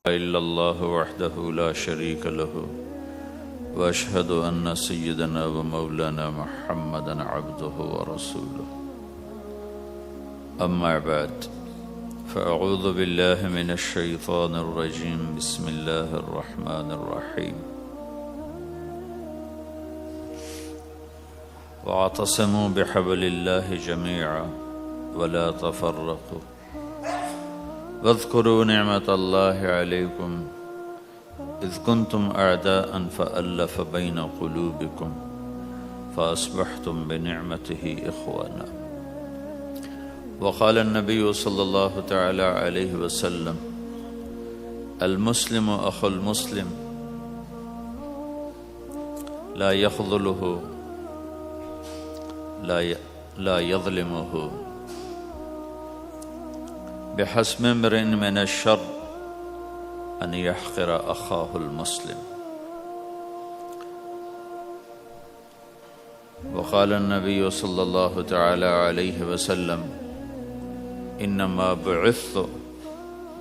إلا الله وحده لا شريك له وأشهد أن سيدنا ومولانا محمدا عبده ورسوله أما بعد فأعوذ بالله من الشيطان الرجيم بسم الله الرحمن الرحيم واعتصموا بحبل الله جميعا ولا تفرقوا واذكروا نعمة الله عليكم إذ كنتم أعداء فألف بين قلوبكم فأصبحتم بنعمته إخوانا وقال النبي صلى الله تعالى عليه وسلم المسلم أخو المسلم لا يخذله لا يظلمه بحسب امرئ من الشر أن يحقر أخاه المسلم وقال النبي صلى الله تعالى عليه وسلم إنما بعثت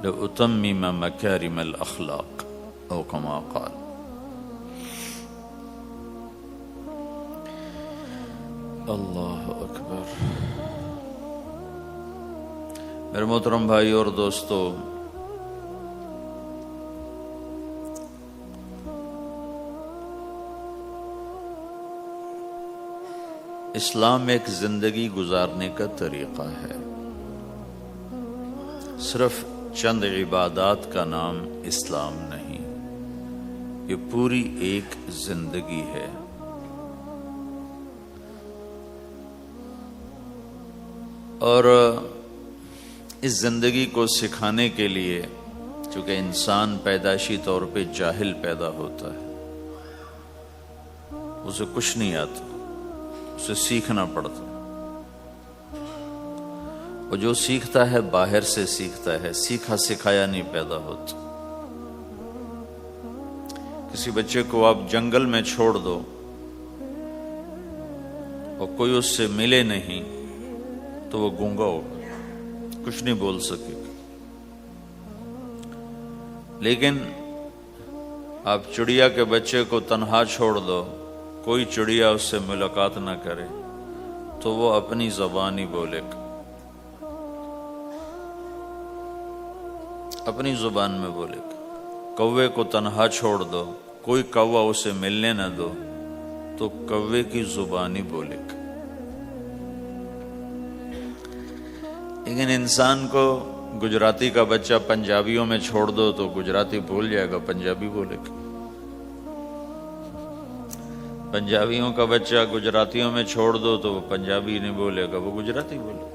لأتمم مكارم الأخلاق أو كما قال. اللہ اکبر. میرے محترم بھائی اور دوستو، اسلام ایک زندگی گزارنے کا طریقہ ہے. صرف چند عبادات کا نام اسلام نہیں، یہ پوری ایک زندگی ہے. اور اس زندگی کو سکھانے کے لیے، چونکہ انسان پیدائشی طور پہ جاہل پیدا ہوتا ہے، اسے کچھ نہیں آتا، اسے سیکھنا پڑتا ہے. اور جو سیکھتا ہے باہر سے سیکھتا ہے، سیکھا سکھایا نہیں پیدا ہوتا. کسی بچے کو آپ جنگل میں چھوڑ دو اور کوئی اس سے ملے نہیں تو وہ گونگا ہوگا، کچھ نہیں بول سکے گا. لیکن آپ چڑیا کے بچے کو تنہا چھوڑ دو، کوئی چڑیا اس سے ملاقات نہ کرے تو وہ اپنی زبان ہی بولے گا، اپنی زبان میں بولے گا. کوے کو تنہا چھوڑ دو، کوئی کوا اسے ملنے نہ دو تو کوے کی زبان ہی بولے گا. لیکن انسان کو گجراتی کا بچہ پنجابیوں میں چھوڑ دو تو گجراتی بھول جائے گا، پنجابی بولے گا. پنجابیوں کا بچہ گجراتیوں میں چھوڑ دو تو وہ پنجابی نہیں بولے گا، وہ گجراتی بولے گا.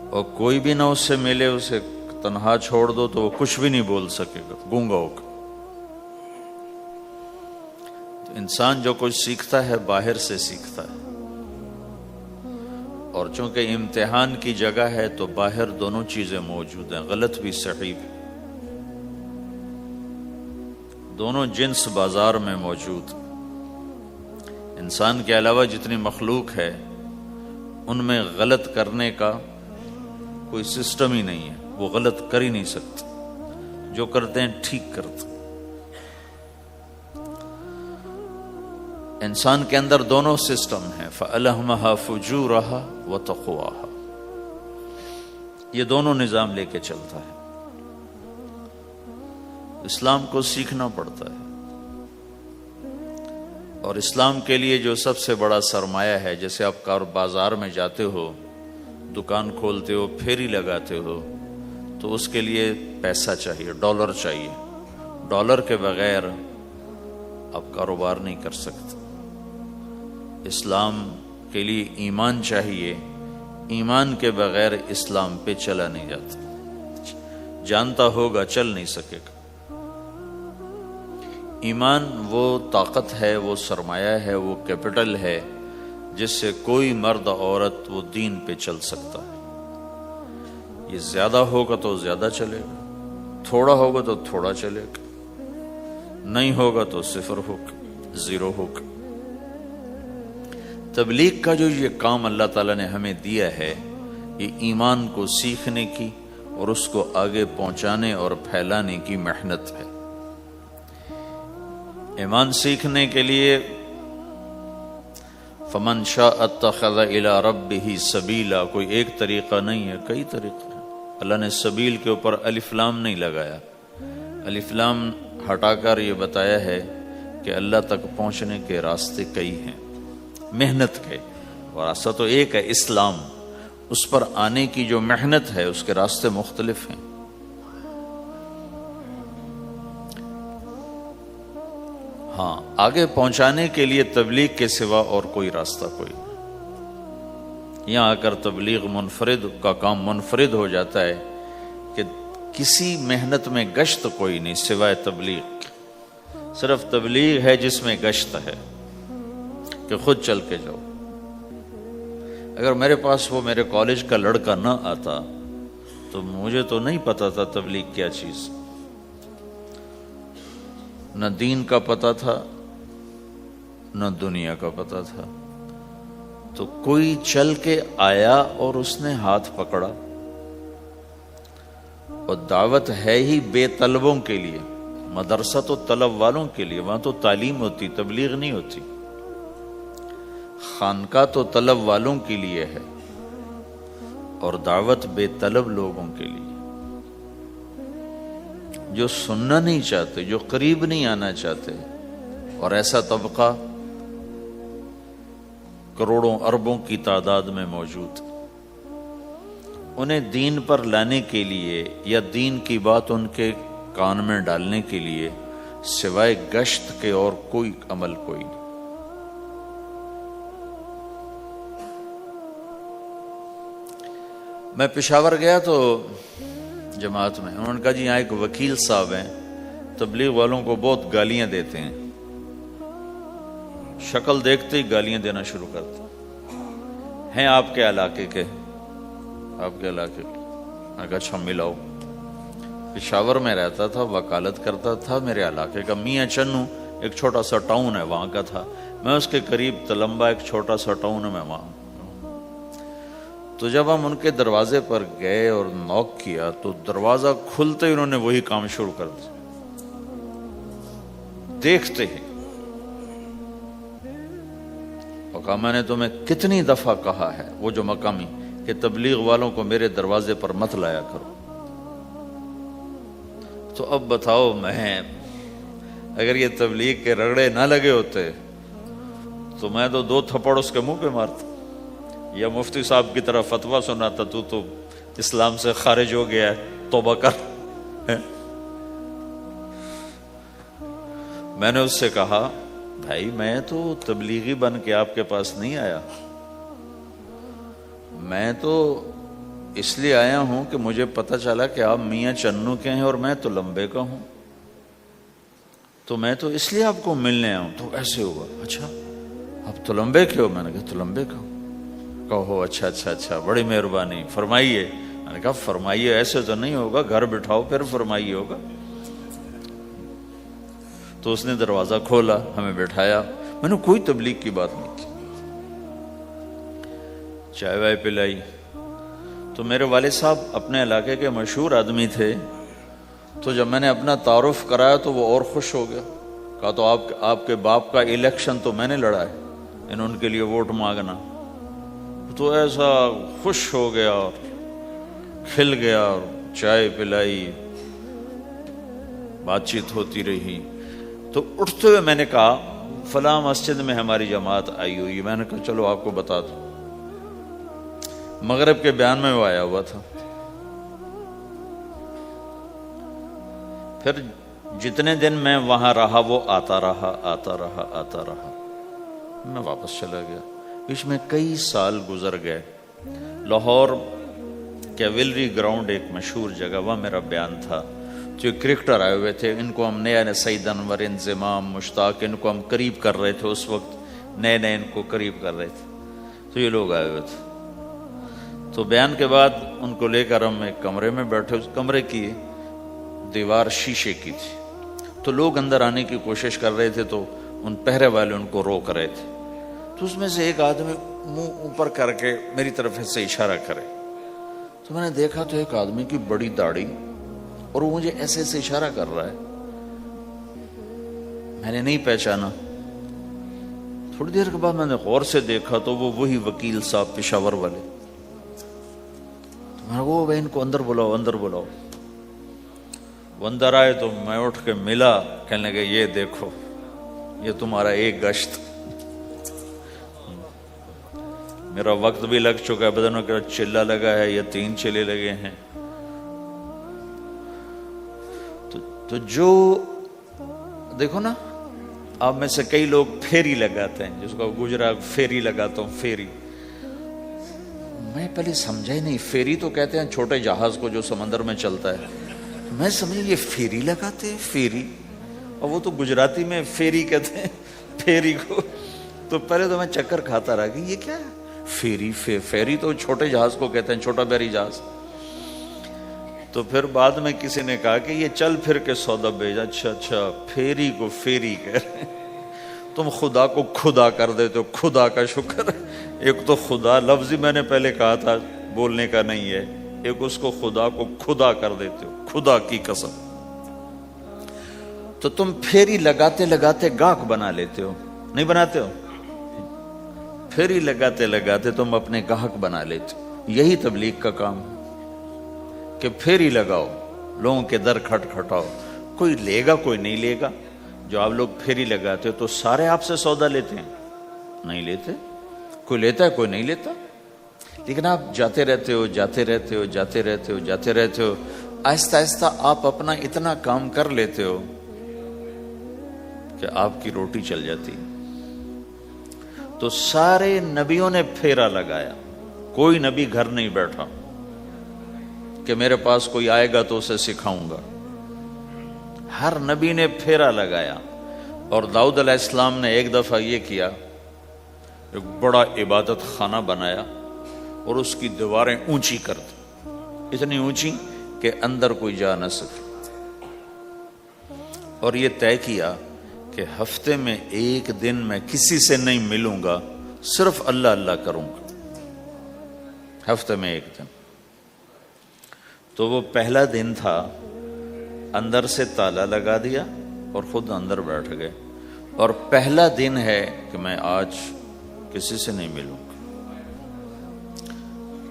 اور کوئی بھی نہ اس سے ملے، اسے تنہا چھوڑ دو تو وہ کچھ بھی نہیں بول سکے گا، گونگا ہوگا. تو انسان جو کچھ سیکھتا ہے باہر سے سیکھتا ہے. اور چونکہ امتحان کی جگہ ہے تو باہر دونوں چیزیں موجود ہیں، غلط بھی صحیح بھی. دونوں جنس بازار میں موجود. انسان کے علاوہ جتنی مخلوق ہے ان میں غلط کرنے کا کوئی سسٹم ہی نہیں ہے، وہ غلط کر ہی نہیں سکتے. جو کرتے ہیں ٹھیک کرتے. انسان کے اندر دونوں سسٹم ہیں، فَأَلْهَمَهَا فُجُورَهَا وَتَقْوَاهَا. یہ دونوں نظام لے کے چلتا ہے. اسلام کو سیکھنا پڑتا ہے. اور اسلام کے لیے جو سب سے بڑا سرمایہ ہے، جیسے آپ بازار میں جاتے ہو، دکان کھولتے ہو، پھیری لگاتے ہو، تو اس کے لیے پیسہ چاہیے، ڈالر چاہیے. ڈالر کے بغیر آپ کاروبار نہیں کر سکتے. اسلام کے لیے ایمان چاہیے، ایمان کے بغیر اسلام پہ چلا نہیں جاتا. جانتا ہوگا چل نہیں سکے گا. ایمان وہ طاقت ہے، وہ سرمایہ ہے، وہ کیپٹل ہے جس سے کوئی مرد عورت وہ دین پہ چل سکتا ہے. یہ زیادہ ہوگا تو زیادہ چلے گا، تھوڑا ہوگا تو تھوڑا چلے گا، نہیں ہوگا تو صفر ہوگا، زیرو ہوگا. تبلیغ کا جو یہ کام اللہ تعالیٰ نے ہمیں دیا ہے، یہ ایمان کو سیکھنے کی اور اس کو آگے پہنچانے اور پھیلانے کی محنت ہے۔ ایمان سیکھنے کے لیے فمن شاء اتخذ الی ربہ سبیلا، کوئی ایک طریقہ نہیں ہے، کئی طریقے ہیں۔ اللہ نے سبیل کے اوپر الف لام نہیں لگایا، الف لام ہٹا کر یہ بتایا ہے کہ اللہ تک پہنچنے کے راستے کئی ہیں، محنت کے، اور راستہ تو ایک ہے اسلام، اس پر آنے کی جو محنت ہے اس کے راستے مختلف ہیں۔ ہاں، آگے پہنچانے کے لیے تبلیغ کے سوا اور کوئی راستہ کوئی نہیں۔ یہاں آ کر تبلیغ منفرد کا کام منفرد ہو جاتا ہے کہ کسی محنت میں گشت کوئی نہیں سوائے تبلیغ، صرف تبلیغ ہے جس میں گشت ہے کہ خود چل کے جاؤ۔ اگر میرے پاس وہ میرے کالج کا لڑکا نہ آتا تو مجھے تو نہیں پتا تھا تبلیغ کیا چیز، نہ دین کا پتا تھا نہ دنیا کا پتا تھا، تو کوئی چل کے آیا اور اس نے ہاتھ پکڑا۔ اور دعوت ہے ہی بے طلبوں کے لیے، مدرسہ تو طلب والوں کے لیے، وہاں تو تعلیم ہوتی، تبلیغ نہیں ہوتی۔ خانقاہ تو طلب والوں کے لیے ہے اور دعوت بے طلب لوگوں کے لیے، جو سننا نہیں چاہتے، جو قریب نہیں آنا چاہتے، اور ایسا طبقہ کروڑوں اربوں کی تعداد میں موجود، انہیں دین پر لانے کے لیے یا دین کی بات ان کے کان میں ڈالنے کے لیے سوائے گشت کے اور کوئی عمل کوئی نہیں۔ میں پشاور گیا تو جماعت میں انہوں نے کہا جی یہاں ایک وکیل صاحب ہیں، تبلیغ والوں کو بہت گالیاں دیتے ہیں، شکل دیکھتے ہی گالیاں دینا شروع کرتے ہیں۔ آپ کے علاقے کے؟ آپ کے علاقے کے؟ میں کہا اچھا ملاؤ۔ پشاور میں رہتا تھا، وکالت کرتا تھا، میرے علاقے کا میاں چنو ایک چھوٹا سا ٹاؤن ہے وہاں کا تھا، میں اس کے قریب تلمبا ایک چھوٹا سا ٹاؤن ہے میں وہاں۔ تو جب ہم ان کے دروازے پر گئے اور نوک کیا تو دروازہ کھلتے ہی انہوں نے وہی کام شروع کر دیا، دیکھتے ہی۔ اور کہا میں نے تمہیں کتنی دفعہ کہا ہے، وہ جو مقامی، کہ تبلیغ والوں کو میرے دروازے پر مت لایا کرو۔ تو اب بتاؤ، میں اگر یہ تبلیغ کے رگڑے نہ لگے ہوتے تو میں تو 2 تھپڑ اس کے منہ پہ مارتا، یا مفتی صاحب کی طرف فتویٰ سناتا، تو اسلام سے خارج ہو گیا ہے، توبہ کر۔ میں نے اس سے کہا بھائی میں تو تبلیغی بن کے آپ کے پاس نہیں آیا، میں تو اس لیے آیا ہوں کہ مجھے پتہ چلا کہ آپ میاں چنو کے ہیں اور میں تو لمبے کا ہوں، تو میں تو اس لیے آپ کو ملنے آیا ہوں۔ تو ایسے ہوا، اچھا آپ تو لمبے کے ہو؟ میں نے کہا تو لمبے کا ہوں۔ کہو اچھا اچھا اچھا، بڑی مہربانی، فرمائیے۔ میں نے کہا فرمائیے ایسے تو نہیں ہوگا، گھر بٹھاؤ پھر فرمائیے ہوگا۔ تو اس نے دروازہ کھولا، ہمیں بٹھایا، میں نے کوئی تبلیغ کی بات نہیں کی، چائے وائے پلائی۔ تو میرے والد صاحب اپنے علاقے کے مشہور آدمی تھے، تو جب میں نے اپنا تعارف کرایا تو وہ اور خوش ہو گیا، کہا تو آپ کے باپ کا الیکشن تو میں نے لڑا ہے، ان کے لیے ووٹ مانگنا۔ تو ایسا خوش ہو گیا اور کھل گیا، اور چائے پلائی، بات چیت ہوتی رہی۔ تو اٹھتے ہوئے میں نے کہا فلاں مسجد میں ہماری جماعت آئی ہوئی، میں نے کہا چلو آپ کو بتا دوں۔ مغرب کے بیان میں وہ آیا ہوا تھا۔ پھر جتنے دن میں وہاں رہا وہ آتا رہا، میں واپس چلا گیا۔ اس میں کئی سال گزر گئے۔ لاہور کیولری گراؤنڈ ایک مشہور جگہ، وہاں میرا بیان تھا۔ جو کرکٹر آئے ہوئے تھے، ان کو ہم نیا سعید انور، انضمام، مشتاق، ان کو ہم قریب کر رہے تھے، اس وقت نئے ان کو قریب کر رہے تھے، تو یہ لوگ آئے ہوئے تھے۔ تو بیان کے بعد ان کو لے کر ہم ایک کمرے میں بیٹھے، اس کمرے کی دیوار شیشے کی تھی، تو لوگ اندر آنے کی کوشش کر رہے تھے، تو ان پہرے والے ان کو روک رہے تھے۔ تو اس میں سے ایک آدمی منہ اوپر کر کے میری طرف سے اشارہ کرے، تو میں نے دیکھا تو ایک آدمی کی بڑی داڑھی اور وہ مجھے ایسے ایسے اشارہ کر رہا ہے. میں نے نہیں پہچانا. تھوڑی دیر کے بعد میں نے غور سے دیکھا تو وہ وہی وکیل صاحب پشاور والے. تو میں نے وہ ان کو اندر بلاؤ اندر بلاؤ. وہ اندر آئے تو میں اٹھ کے ملا. کہنے لگے یہ دیکھو یہ تمہارا ایک گشت. میرا وقت بھی لگ چکا ہے. بدنوں کا چلہ لگا ہے یا 3 چلے لگے ہیں. تو جو دیکھو نا, آپ میں سے کئی لوگ پھیری لگاتے ہیں, جس کو گجرا پھیری لگاتا ہوں. پھیری میں پہلے سمجھا ہی نہیں. پھیری تو کہتے ہیں چھوٹے جہاز کو جو سمندر میں چلتا ہے. میں سمجھا یہ پھیری لگاتے ہیں پھیری, اور وہ تو گجراتی میں پھیری کہتے ہیں پھیری کو. تو پہلے تو میں چکر کھاتا رہا کہ یہ کیا ہے پھیری. پھیری تو چھوٹے جہاز کو کہتے ہیں, چھوٹا بحری جہاز. تو پھر بعد میں کسی نے کہا کہ یہ چل پھر کے سودا بھیجا. اچھا پھیری کو پھیری کہہ رہے ہیں. تم خدا کو خدا کر دیتے ہو. خدا کا شکر. ایک تو خدا لفظ ہی میں نے پہلے کہا تھا بولنے کا نہیں ہے, ایک اس کو خدا کو خدا کر دیتے ہو. خدا کی قسم. تو تم پھیری لگاتے لگاتے گاہک بنا لیتے ہو. نہیں بناتے ہو؟ پھیری لگاتے لگاتے تم اپنے گاہک بنا لیتے ہو. یہی تبلیغ کا کام کہ پھیری لگاؤ, لوگوں کے در کھٹکھٹاؤ. کوئی لے گا کوئی نہیں لے گا. جو آپ لوگ پھیری لگاتے ہو تو سارے آپ سے سودا لیتے ہیں؟ نہیں لیتے. کوئی لیتا ہے کوئی نہیں لیتا. لیکن آپ جاتے رہتے ہو جاتے رہتے ہو جاتے رہتے ہو جاتے رہتے ہو. آہستہ آہستہ آپ اپنا اتنا کام کر لیتے ہو کہ آپ کی روٹی چل جاتی. تو سارے نبیوں نے پھیرا لگایا. کوئی نبی گھر نہیں بیٹھا کہ میرے پاس کوئی آئے گا تو اسے سکھاؤں گا. ہر نبی نے پھیرا لگایا. اور داؤد علیہ السلام نے ایک دفعہ یہ کیا, ایک بڑا عبادت خانہ بنایا اور اس کی دیواریں اونچی کر دی, اتنی اونچی کہ اندر کوئی جا نہ سکے. اور یہ طے کیا کہ ہفتے میں ایک دن میں کسی سے نہیں ملوں گا, صرف اللہ اللہ کروں گا. ہفتے میں ایک دن. تو وہ پہلا دن تھا, اندر سے تالا لگا دیا اور خود اندر بیٹھ گئے. اور پہلا دن ہے کہ میں آج کسی سے نہیں ملوں گا.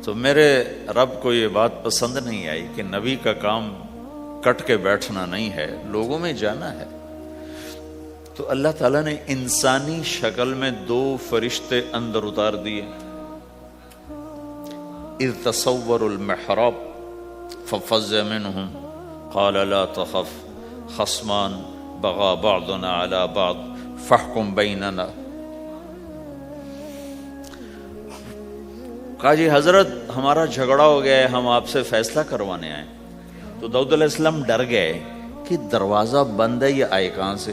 تو میرے رب کو یہ بات پسند نہیں آئی کہ نبی کا کام کٹ کے بیٹھنا نہیں ہے, لوگوں میں جانا ہے. تو اللہ تعالیٰ نے انسانی شکل میں 2 فرشتے اندر اتار دیے. اذ تصوروا المحراب ففزع منهم قال لا تخف خصمان بغى بعضنا على بعض فاحكم بيننا. کہا جی حضرت ہمارا جھگڑا ہو گیا ہے, ہم آپ سے فیصلہ کروانے آئے. تو داؤد علیہ السلام ڈر گئے کہ دروازہ بند ہے, یہ آئے کہاں سے.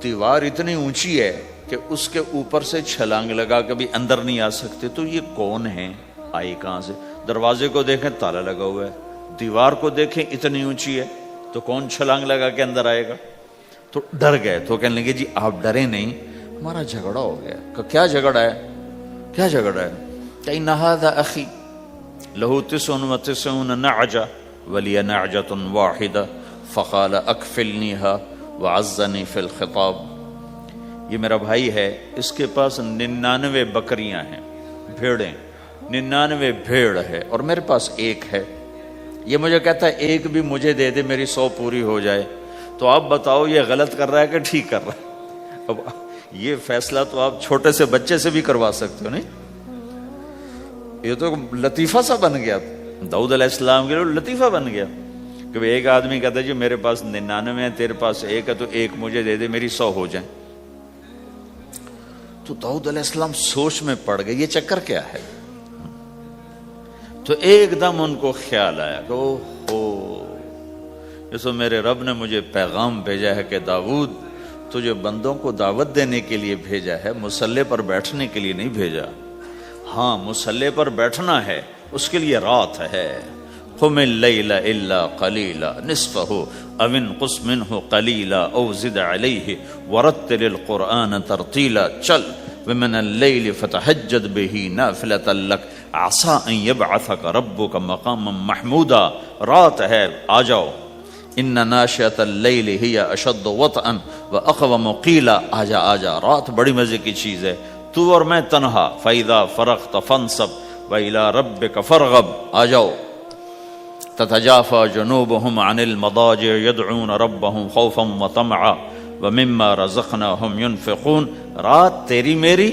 دیوار اتنی اونچی ہے کہ اس کے اوپر سے چھلانگ لگا کے بھی اندر نہیں آ سکتے. تو یہ کون ہے, آئے کہاں سے. دروازے کو دیکھیں تالا لگا ہوا ہے, دیوار کو دیکھیں اتنی اونچی ہے, تو کون چھلانگ لگا کے اندر آئے گا. تو ڈر گئے. تو کہنے لگے جی آپ ڈرے نہیں, ہمارا جھگڑا ہو گیا. کہ کیا جھگڑا ہے, کیا جھگڑا ہے. کہ هذا اخی له 99 نعجة ولي نعجة واحدة فقال اكفلنيها وعزني في الخطاب. یہ میرا بھائی ہے, اس کے پاس 99 بکریاں ہیں, بھیڑیں, 99 بھیڑ ہے, اور میرے پاس ایک ہے. یہ مجھے کہتا ہے ایک بھی مجھے دے دے, میری 100 پوری ہو جائے. تو آپ بتاؤ یہ غلط کر رہا ہے کہ ٹھیک کر رہا ہے. اب یہ فیصلہ تو آپ چھوٹے سے بچے سے بھی کروا سکتے ہو. نہیں, یہ تو لطیفہ سا بن گیا. داؤد علیہ السلام کے لیے لطیفہ بن گیا کہ ایک آدمی کہتا ہے جی میرے پاس 99 ہے, تیرے پاس ایک ہے, تو ایک مجھے دے دے, میری 100 ہو جائیں. تو داؤد علیہ السلام سوچ میں پڑ گئے یہ چکر کیا ہے. تو ایک دم ان کو خیال آیا کہ جیسے میرے رب نے مجھے پیغام بھیجا ہے کہ داؤد تجھے بندوں کو دعوت دینے کے لیے بھیجا ہے, مصلی پر بیٹھنے کے لیے نہیں بھیجا. ہاں مصلی پر بیٹھنا ہے, اس کے لیے رات ہے. قم اللیل الا قلیلا نصفہ او انقص منہ قلیلا او زد علیہ ورتل القرآن ترتیلا. چل ومن اللیل فتہجد بہ نافلۃ لک عسى ان يبعثك ربك مقاما محمودا، رات ہے آ جاؤ، ان ناشئۃ اللیل ہی اشد وطئا واقوم قیلا، آجا آجا، رات بڑی مزے کی چیز ہے، تو اور میں تنہا، فاذا فرغت فانصب والى ربك فارغب، آ جاؤ۔ تتجافى جنوبهم عن المضاجع يدعون ربهم خوفا وطمعا ومما رزقناهم ينفقون، رات تیری میری،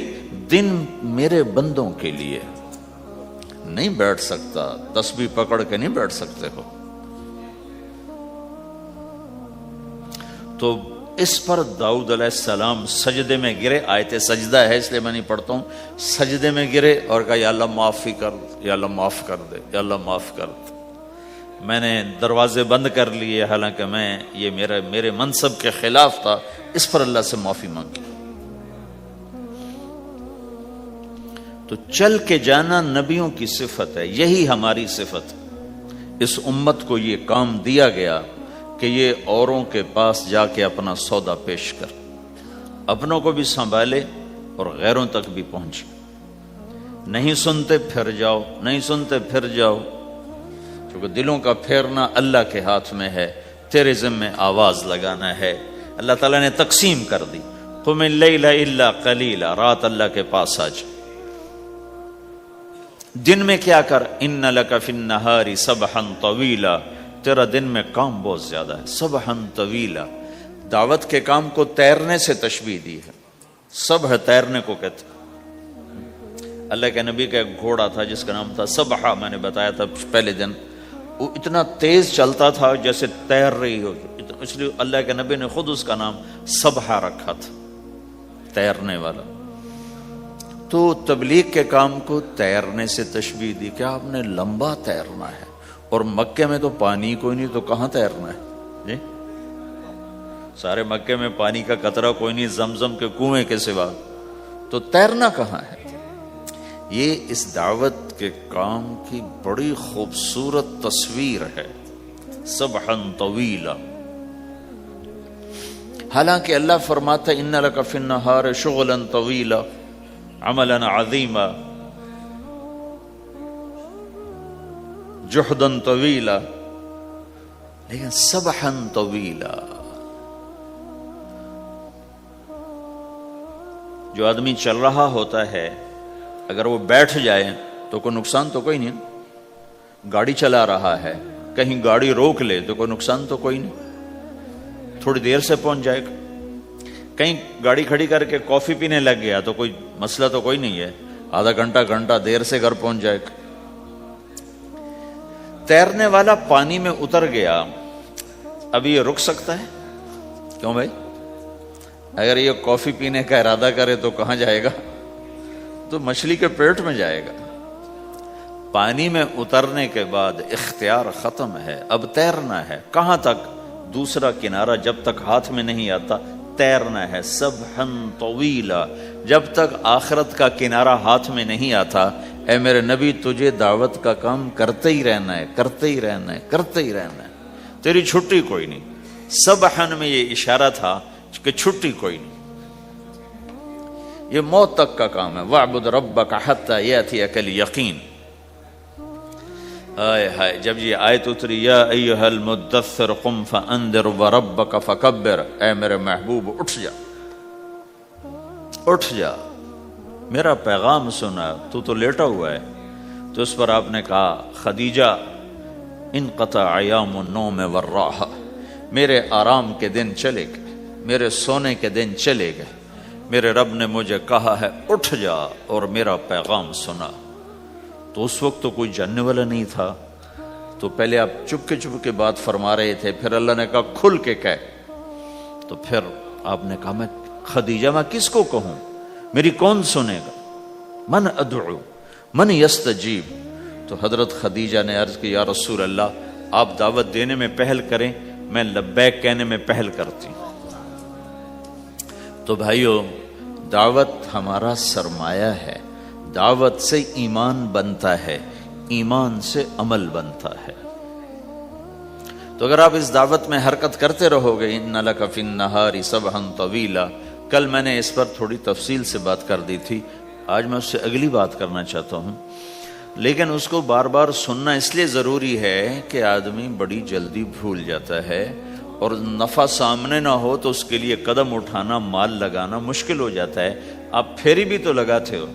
دن میرے بندوں کے لیے۔ نہیں بیٹھ سکتا، تسبیح پکڑ کے نہیں بیٹھ سکتے ہو۔ تو اس پر داؤد علیہ السلام سجدے میں گرے، آیت سجدہ ہے اس لیے میں نہیں پڑھتا ہوں، سجدے میں گرے اور کہا یا اللہ معافی کر، یا اللہ معاف کر دے، یا اللہ معاف کر دے، میں نے دروازے بند کر لیے، حالانکہ یہ میرے منصب کے خلاف تھا، اس پر اللہ سے معافی مانگی۔ تو چل کے جانا نبیوں کی صفت ہے، یہی ہماری صفت۔ اس امت کو یہ کام دیا گیا کہ یہ اوروں کے پاس جا کے اپنا سودا پیش کر، اپنوں کو بھی سنبھالے اور غیروں تک بھی پہنچے۔ نہیں سنتے پھر جاؤ، نہیں سنتے پھر جاؤ، کیونکہ دلوں کا پھیرنا اللہ کے ہاتھ میں ہے، تیرے ذمہ آواز لگانا ہے۔ اللہ تعالیٰ نے تقسیم کر دی، قم اللیل الا قلیلا، رات اللہ کے پاس آ جا، دن میں کیا کر، ان لک فی النہار سبحا طویلا، تیرا دن میں کام بہت زیادہ ہے، سبحا طویلا۔ دعوت کے کام کو تیرنے سے تشبیہ دی ہے، سبح تیرنے کو کہتے ہیں۔ اللہ کے نبی کا ایک گھوڑا تھا جس کا نام تھا سبحہ، میں نے بتایا تھا پہلے دن، وہ اتنا تیز چلتا تھا جیسے تیر رہی ہو، اس لیے اللہ کے نبی نے خود اس کا نام سبحہ رکھا تھا، تیرنے والا۔ تو تبلیغ کے کام کو تیرنے سے تشبیہ دی کہ آپ نے لمبا تیرنا ہے، اور مکے میں تو پانی کوئی نہیں، تو کہاں تیرنا ہے جی؟ سارے مکے میں پانی کا قطرہ کوئی نہیں زمزم کے کنویں کے سوا، تو تیرنا کہاں ہے؟ یہ اس دعوت کے کام کی بڑی خوبصورت تصویر ہے، سبحا طویلا۔ حالانکہ اللہ فرماتا ہے ان لک فی النہار شغلا طویلا عملا عظیما جہدا طویلا، لیکن سبحا طویلا۔ جو آدمی چل رہا ہوتا ہے اگر وہ بیٹھ جائے تو کوئی نقصان تو کوئی نہیں، گاڑی چلا رہا ہے کہیں گاڑی روک لے تو کوئی نقصان تو کوئی نہیں، تھوڑی دیر سے پہنچ جائے گا۔ کہیں گاڑی کھڑی کر کے کافی پینے لگ گیا تو کوئی مسئلہ تو کوئی نہیں ہے، آدھا گھنٹہ دیر سے گھر پہنچ جائے گا۔ تیرنے والا پانی میں اتر گیا، اب یہ رک سکتا ہے؟ کیوں بھائی؟ اگر یہ کافی پینے کا ارادہ کرے تو کہاں جائے گا؟ تو مچھلی کے پیٹ میں جائے گا۔ پانی میں اترنے کے بعد اختیار ختم ہے، اب تیرنا ہے۔ کہاں تک؟ دوسرا کنارہ جب تک ہاتھ میں نہیں آتا تیرنا ہے، سبحا طویلا۔ جب تک آخرت کا کنارہ ہاتھ میں نہیں آتا، اے میرے نبی تجھے دعوت کا کام کرتے ہی رہنا ہے، کرتے ہی رہنا ہے، کرتے ہی رہنا ہے، تیری چھٹی کوئی نہیں۔ سبحن میں یہ اشارہ تھا کہ چھٹی کوئی نہیں، یہ موت تک کا کام ہے۔ وَاعْبُدْ رَبَّكَ حَتَّى يَأْتِيَكَ الْيَقِينُ۔ آئے ہائے، جب یہ آیت اتری یا ایھا المدثر قم فانذر وربک فکبر، اے میرے محبوب اٹھ جا، اٹھ جا، میرا پیغام سنا، تو لیٹا ہوا ہے۔ تو اس پر آپ نے کہا خدیجہ انقطع ایام النوم والراحہ، میرے آرام کے دن چلے گئے، میرے سونے کے دن چلے گئے، میرے رب نے مجھے کہا ہے اٹھ جا اور میرا پیغام سنا۔ تو اس وقت تو کوئی جاننے والا نہیں تھا، تو پہلے آپ چپ کے بات فرما رہے تھے، پھر اللہ نے کہا کھل کے کہہ، تو پھر آپ نے کہا میں خدیجہ میں کس کو کہوں، میری کون سنے گا، من ادعو من یستجیب۔ تو حضرت خدیجہ نے عرض کی یا رسول اللہ آپ دعوت دینے میں پہل کریں، میں لبیک کہنے میں پہل کرتی ہوں۔ تو بھائیو، دعوت ہمارا سرمایہ ہے، دعوت سے ایمان بنتا ہے، ایمان سے عمل بنتا ہے۔ تو اگر آپ اس دعوت میں حرکت کرتے رہو گے، ان لک فی النہار سبحا طویلا، کل میں نے اس پر تھوڑی تفصیل سے بات کر دی تھی، آج میں اس سے اگلی بات کرنا چاہتا ہوں۔ لیکن اس کو بار بار سننا اس لیے ضروری ہے کہ آدمی بڑی جلدی بھول جاتا ہے، اور نفع سامنے نہ ہو تو اس کے لیے قدم اٹھانا، مال لگانا مشکل ہو جاتا ہے۔ آپ پھیری بھی تو لگاتے ہو،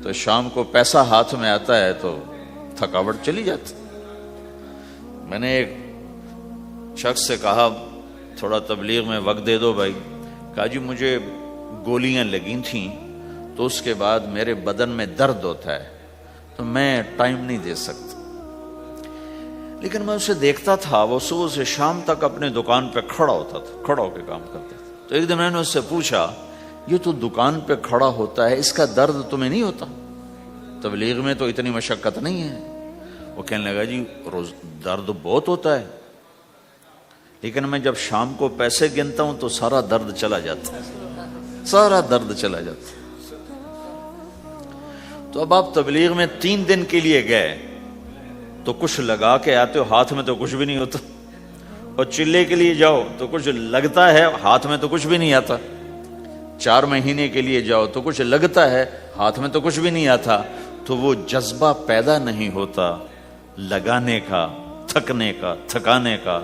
تو شام کو پیسہ ہاتھ میں آتا ہے تو تھکاوٹ چلی جاتی۔ میں نے ایک شخص سے کہا تھوڑا تبلیغ میں وقت دے دو بھائی، کہا جی مجھے گولیاں لگی تھیں تو اس کے بعد میرے بدن میں درد ہوتا ہے تو میں ٹائم نہیں دے سکتا، لیکن میں اسے دیکھتا تھا وہ صبح سے شام تک اپنے دکان پہ کھڑا ہوتا تھا، کھڑا ہو کے کام کرتا تھا۔ تو ایک دن میں نے اس سے پوچھا یہ تو دکان پہ کھڑا ہوتا ہے، اس کا درد تمہیں نہیں ہوتا؟ تبلیغ میں تو اتنی مشقت نہیں ہے۔ وہ کہنے لگا جی روز درد بہت ہوتا ہے، لیکن میں جب شام کو پیسے گنتا ہوں تو سارا درد چلا جاتا ہے، سارا درد چلا جاتا ہے۔ تو اب آپ تبلیغ میں 3 دن کے لیے گئے تو کچھ لگا کے آتے ہو، ہاتھ میں تو کچھ بھی نہیں ہوتا، اور چلے کے لیے جاؤ تو کچھ لگتا ہے، ہاتھ میں تو کچھ بھی نہیں آتا۔ 4 مہینے کے لیے جاؤ تو کچھ لگتا ہے، ہاتھ میں تو کچھ بھی نہیں آتا۔ تو وہ جذبہ پیدا نہیں ہوتا لگانے کا، تھکنے کا، تھکانے کا،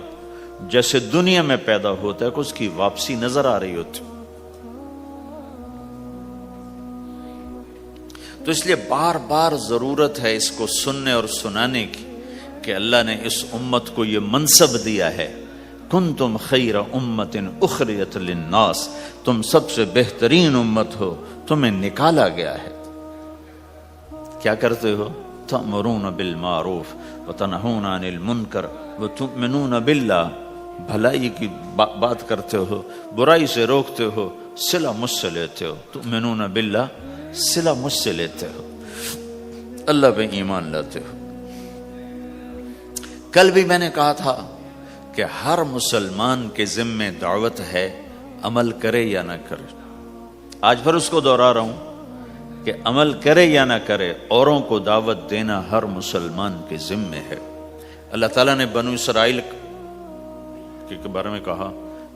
جیسے دنیا میں پیدا ہوتا ہے کہ اس کی واپسی نظر آ رہی ہوتی۔ تو اس لیے بار بار ضرورت ہے اس کو سننے اور سنانے کی کہ اللہ نے اس امت کو یہ منصب دیا ہے، کنتم خیر امت اخرجت للناس، تم سب سے بہترین امت ہو، تمہیں نکالا گیا ہے۔ کیا کرتے ہو؟ تأمرون بالمعروف وتنہون عن المنکر وتؤمنون باللہ، بھلائی کی بات کرتے ہو، برائی سے روکتے ہو، صلہ مجھ سے لیتے ہو۔ تؤمنون باللہ، صلہ مجھ سے لیتے ہو، اللہ پہ ایمان لاتے ہو۔ کل بھی میں نے کہا تھا کہ ہر مسلمان کے ذمہ دعوت ہے، عمل کرے یا نہ کرے۔ آج پھر اس کو دوہرا رہا ہوں کہ عمل کرے یا نہ کرے، اوروں کو دعوت دینا ہر مسلمان کے ذمہ ہے۔ اللہ تعالیٰ نے بنو اسرائیل کے بارے میں کہا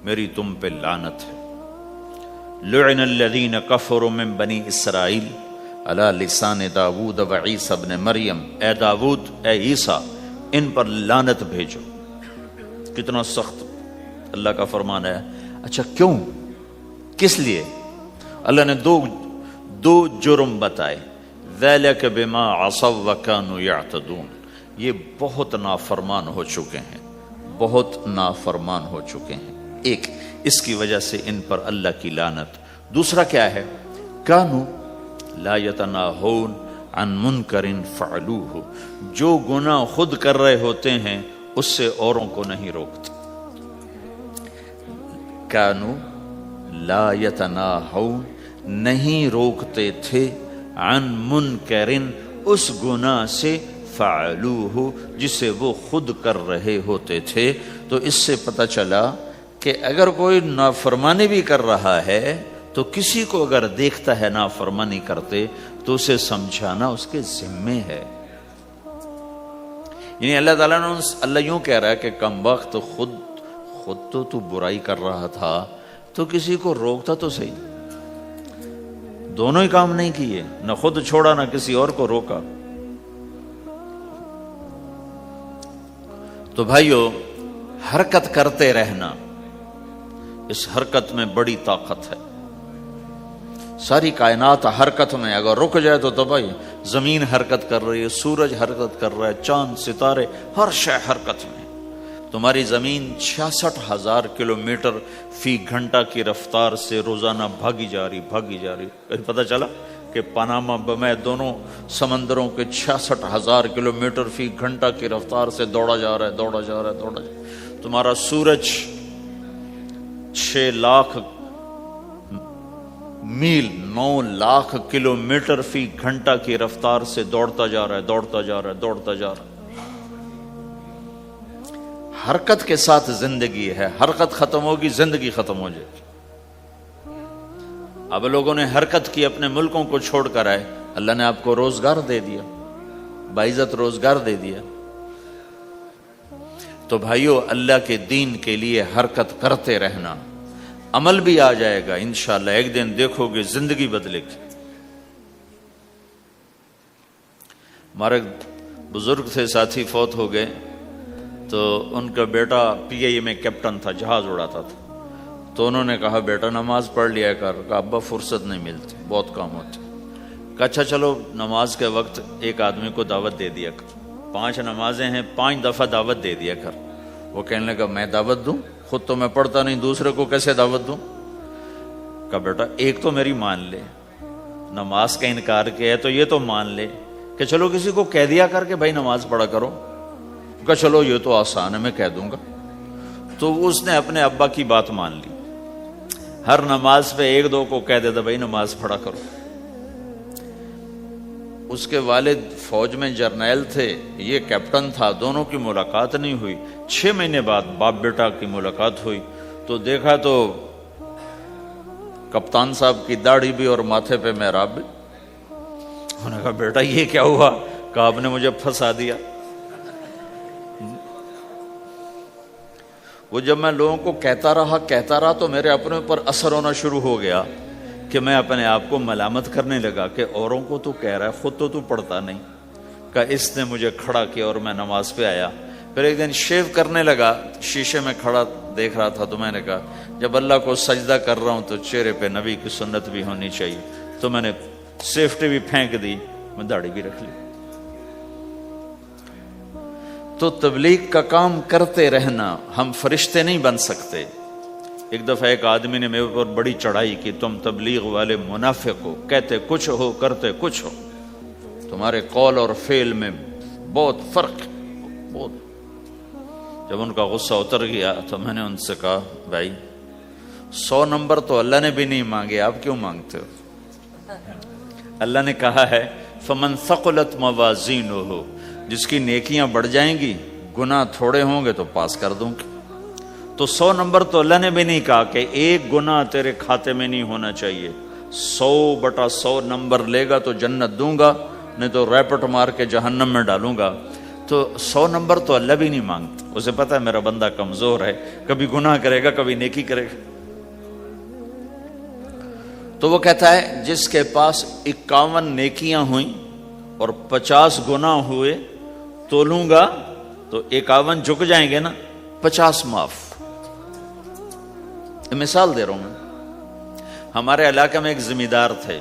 میری تم پہ لعنت ہے، لعن الذین کفروا من بنی اسرائیل علی لسان داود و عیسیٰ ابن مریم، اے داود، اے عیسیٰ، ان پر لعنت بھیجو۔ کتنا سخت اللہ کا فرمان ہے۔ اچھا کیوں، کس لیے؟ اللہ نے دو جرم بتائے، ذَلِكَ بِمَا عَصَوْا وَكَانُوا يَعْتَدُونَ، یہ بہت نافرمان ہو چکے ہیں، بہت نافرمان ہو چکے ہیں۔ ایک اس کی وجہ سے ان پر اللہ کی لعنت۔ دوسرا کیا ہے؟ کانوا لا یتناہون عن منکر فعلوہ، جو گناہ خود کر رہے ہوتے ہیں اس سے اوروں کو نہیں روکتے۔ کانوا لا یتناہون، نہیں روکتے تھے، عن منکر، اس گناہ سے، فعلوہ، جسے وہ خود کر رہے ہوتے تھے۔ تو اس سے پتہ چلا کہ اگر کوئی نافرمانی بھی کر رہا ہے تو کسی کو اگر دیکھتا ہے نافرمانی کرتے تو اسے سمجھانا اس کے ذمے ہے۔ یعنی اللہ تعالیٰ نے اللہ یوں کہہ رہا ہے کہ کم وقت خود تو برائی کر رہا تھا تو کسی کو روکتا تو صحیح۔ دونوں ہی کام نہیں کیے، نہ خود چھوڑا نہ کسی اور کو روکا۔ تو بھائیو، حرکت کرتے رہنا، اس حرکت میں بڑی طاقت ہے۔ ساری کائنات حرکت میں، اگر رک جائے تو تباہی۔ زمین حرکت کر رہی ہے، سورج حرکت کر رہا ہے، چاند، ستارے، ہر شے حرکت میں۔ تمہاری زمین 66,000 کلومیٹر فی گھنٹہ کی رفتار سے روزانہ بھاگی جا رہی۔ پتہ چلا کہ پاناما بمے دونوں سمندروں کے 66,000 کلومیٹر فی گھنٹہ کی رفتار سے دوڑا جا رہا ہے۔ تمہارا سورج 6 لاکھ میل 9 لاکھ کلومیٹر فی گھنٹہ کی رفتار سے دوڑتا جا رہا ہے۔ حرکت کے ساتھ زندگی ہے، حرکت ختم ہوگی زندگی ختم ہو جائے گی۔ اب لوگوں نے حرکت کی، اپنے ملکوں کو چھوڑ کر آئے، اللہ نے آپ کو روزگار دے دیا، باعزت روزگار دے دیا۔ تو بھائیو، اللہ کے دین کے لیے حرکت کرتے رہنا، عمل بھی آ جائے گا انشاءاللہ، ایک دن دیکھو گے زندگی بدلے گی۔ ہمارے بزرگ تھے ساتھی فوت ہو گئے، تو ان کا بیٹا PIA میں کیپٹن تھا، جہاز اڑاتا تھا. تو انہوں نے کہا بیٹا نماز پڑھ لیا کر. کہا ابا فرصت نہیں ملتی، بہت کام ہوتے. کہا اچھا چلو نماز کے وقت ایک آدمی کو دعوت دے دیا کر، 5 نمازیں ہیں، 5 دفعہ دعوت دے دیا کر. وہ کہنے لگا میں دعوت دوں؟ خود تو میں پڑھتا نہیں، دوسرے کو کیسے دعوت دوں؟ کہا بیٹا ایک تو میری مان لے، نماز کا انکار کیا ہے تو یہ تو مان لے کہ چلو کسی کو کہہ دیا کر کہ بھائی نماز پڑھا کرو. کہا چلو یہ تو آسان ہے، میں کہہ دوں گا. تو اس نے اپنے ابا کی بات مان لی، ہر نماز پہ 1-2 کو کہہ دیتا بھائی نماز پڑھا کرو. اس کے والد فوج میں جرنیل تھے، یہ کیپٹن تھا، دونوں کی ملاقات نہیں ہوئی. 6 مہینے بعد باپ بیٹا کی ملاقات ہوئی تو دیکھا تو کپتان صاحب کی داڑھی بھی اور ماتھے پہ محراب بھی. انہوں نے کہا بیٹا یہ کیا ہوا؟ کہا آپ نے مجھے پھنسا دیا. وہ جب میں لوگوں کو کہتا رہا تو میرے اپنے اوپر اثر ہونا شروع ہو گیا کہ میں اپنے آپ کو ملامت کرنے لگا کہ اوروں کو تو کہہ رہا ہے، خود تو پڑھتا نہیں. کہا اس نے مجھے کھڑا کیا اور میں نماز پہ آیا. پھر ایک دن شیو کرنے لگا، شیشے میں کھڑا دیکھ رہا تھا تو میں نے کہا جب اللہ کو سجدہ کر رہا ہوں تو چہرے پہ نبی کی سنت بھی ہونی چاہیے. تو میں نے سیفٹی بھی پھینک دی، میں داڑھی بھی رکھ لی. تو تبلیغ کا کام کرتے رہنا، ہم فرشتے نہیں بن سکتے. ایک دفعہ ایک آدمی نے میرے اوپر بڑی چڑھائی کی، تم تبلیغ والے منافق ہو، کہتے کچھ ہو کرتے کچھ ہو، تمہارے قول اور فعل میں بہت فرق ہے بہت. جب ان کا غصہ اتر گیا تو میں نے ان سے کہا بھائی 100 نمبر تو اللہ نے بھی نہیں مانگے، آپ کیوں مانگتے ہو؟ اللہ نے کہا ہے فمن ثقلت موازینہ، جس کی نیکیاں بڑھ جائیں گی گناہ تھوڑے ہوں گے تو پاس کر دوں گی. تو 100 نمبر تو اللہ نے بھی نہیں کہا کہ ایک گناہ تیرے کھاتے میں نہیں ہونا چاہیے. 100/100 نمبر لے گا تو جنت دوں گا، نہیں تو ریپٹ مار کے جہنم میں ڈالوں گا. تو 100 نمبر تو اللہ بھی نہیں مانگتا، اسے پتا ہے میرا بندہ کمزور ہے، کبھی گناہ کرے گا کبھی نیکی کرے گا. تو وہ کہتا ہے جس کے پاس 51 نیکیاں ہوئیں اور 50 گناہ ہوئے تولوں گا تو 51 جھک جائیں گے نا، 50 معاف. مثال دے رہا ہوں میں. ہمارے علاقے میں ایک زمیندار تھے،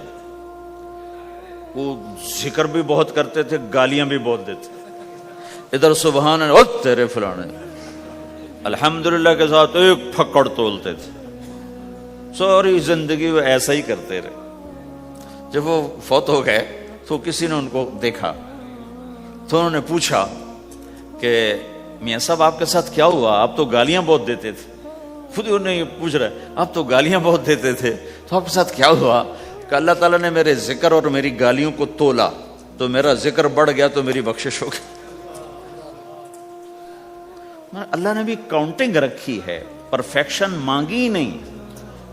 وہ ذکر بھی بہت کرتے تھے، گالیاں بھی بہت دیتے. ادھر سبحان اللہ تیرے فلانے، الحمدللہ کے ساتھ ایک پھکڑ تولتے تھے. ساری زندگی وہ ایسا ہی کرتے رہے. جب وہ فوت ہو گئے تو کسی نے ان کو دیکھا تو انہوں نے پوچھا کہ میاں صاحب آپ کے ساتھ کیا ہوا؟ آپ تو گالیاں بہت دیتے تھے. خود انہوں نے یہ پوچھ رہے آپ تو گالیاں بہت دیتے تھے تو آپ کے ساتھ کیا ہوا؟ کہ اللہ تعالیٰ نے میرے ذکر اور میری گالیوں کو تولا تو میرا ذکر بڑھ گیا تو میری بخشش ہو گئی. اللہ نے بھی کاؤنٹنگ رکھی ہے، پرفیکشن مانگی ہی نہیں.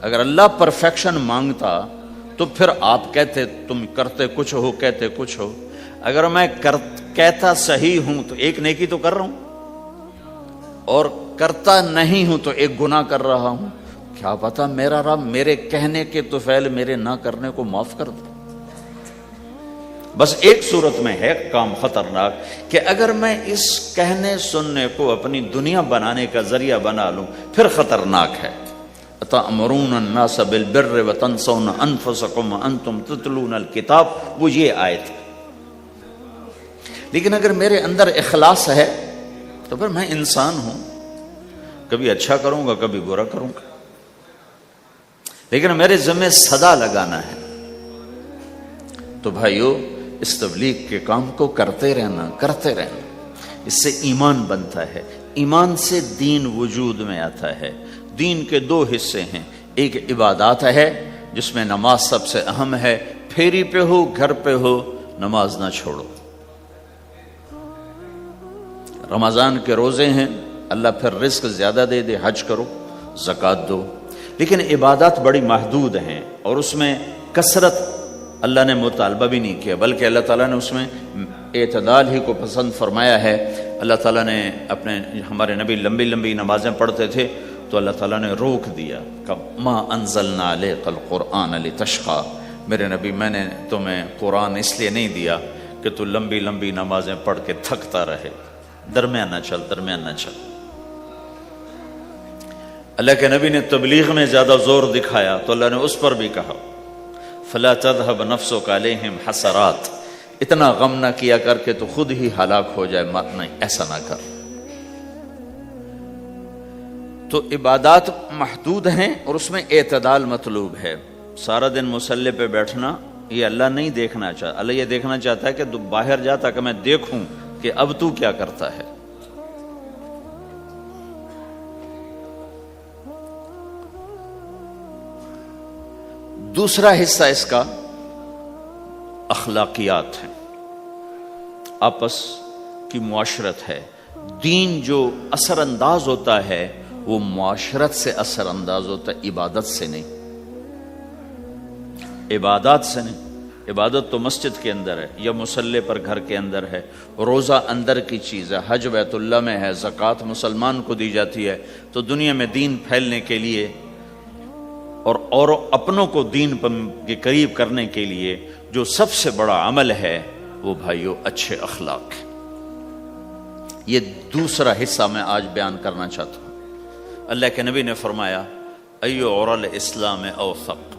اگر اللہ پرفیکشن مانگتا تو پھر آپ کہتے تم کرتے کچھ ہو کہتے کچھ ہو. اگر میں کہتا صحیح ہوں تو ایک نیکی تو کر رہا ہوں اور کرتا نہیں ہوں تو ایک گناہ کر رہا ہوں. کیا پتا میرا رب میرے کہنے کے طفیل میرے نہ کرنے کو معاف کر دے. بس ایک صورت میں ہے کام خطرناک کہ اگر میں اس کہنے سننے کو اپنی دنیا بنانے کا ذریعہ بنا لوں پھر خطرناک ہے. تأمرون الناس بالبر وتنسون انفسکم وانتم تتلون الکتاب، وہ یہ آیت ہے. لیکن اگر میرے اندر اخلاص ہے تو پھر میں انسان ہوں، کبھی اچھا کروں گا کبھی برا کروں گا، لیکن میرے ذمہ صدا لگانا ہے. تو بھائیو اس تبلیغ کے کام کو کرتے رہنا. اس سے ایمان بنتا ہے، ایمان سے دین وجود میں آتا ہے. دین کے 2 حصے ہیں، ایک عبادات ہے جس میں نماز سب سے اہم ہے. پھیری پہ ہو گھر پہ ہو نماز نہ چھوڑو. رمضان کے روزے ہیں، اللہ پھر رزق زیادہ دے دے، حج کرو زکوٰۃ دو. لیکن عبادات بڑی محدود ہیں اور اس میں کثرت اللہ نے مطالبہ بھی نہیں کیا، بلکہ اللہ تعالیٰ نے اس میں اعتدال ہی کو پسند فرمایا ہے. اللہ تعالیٰ نے ہمارے نبی لمبی نمازیں پڑھتے تھے تو اللہ تعالیٰ نے روک دیا کہ ما انزلنا علیک القرآن لتشقی، میرے نبی میں نے تمہیں قرآن اس لیے نہیں دیا کہ تو لمبی لمبی نمازیں پڑھ کے تھکتا رہے، درمیان نہ چل، درمیان نہ چل۔ اللہ کے نبی نے تبلیغ میں زیادہ زور دکھایا تو اللہ نے اس پر بھی کہا فَلَا تَذْهَبْ نَفْسُكَ عَلَيْهِمْ حَسَرَاتٍ، اتنا غم نہ کیا کر کے تو خود ہی ہلاک ہو جائے، نہیں، ایسا نہ کر۔ تو عبادات محدود ہیں اور اس میں اعتدال مطلوب ہے۔ سارا دن مصلی پہ بیٹھنا یہ اللہ نہیں دیکھنا چاہتا، اللہ یہ دیکھنا چاہتا ہے کہ تو باہر جا تاکہ میں دیکھوں کہ اب تو کیا کرتا ہے۔ دوسرا حصہ اس کا اخلاقیات ہیں، آپس کی معاشرت ہے۔ دین جو اثر انداز ہوتا ہے وہ معاشرت سے اثر انداز ہوتا ہے، عبادت سے نہیں، عبادات سے نہیں۔ عبادت تو مسجد کے اندر ہے یا مصلی پر گھر کے اندر ہے، روزہ اندر کی چیز ہے، حج بیت اللہ میں ہے، زکوٰۃ مسلمان کو دی جاتی ہے۔ تو دنیا میں دین پھیلنے کے لیے اور اپنوں کو دین کے قریب کرنے کے لیے جو سب سے بڑا عمل ہے وہ بھائیو اچھے اخلاق ہے۔ یہ دوسرا حصہ میں آج بیان کرنا چاہتا ہوں۔ اللہ کے نبی نے فرمایا ایو عرل اسلام اوثق،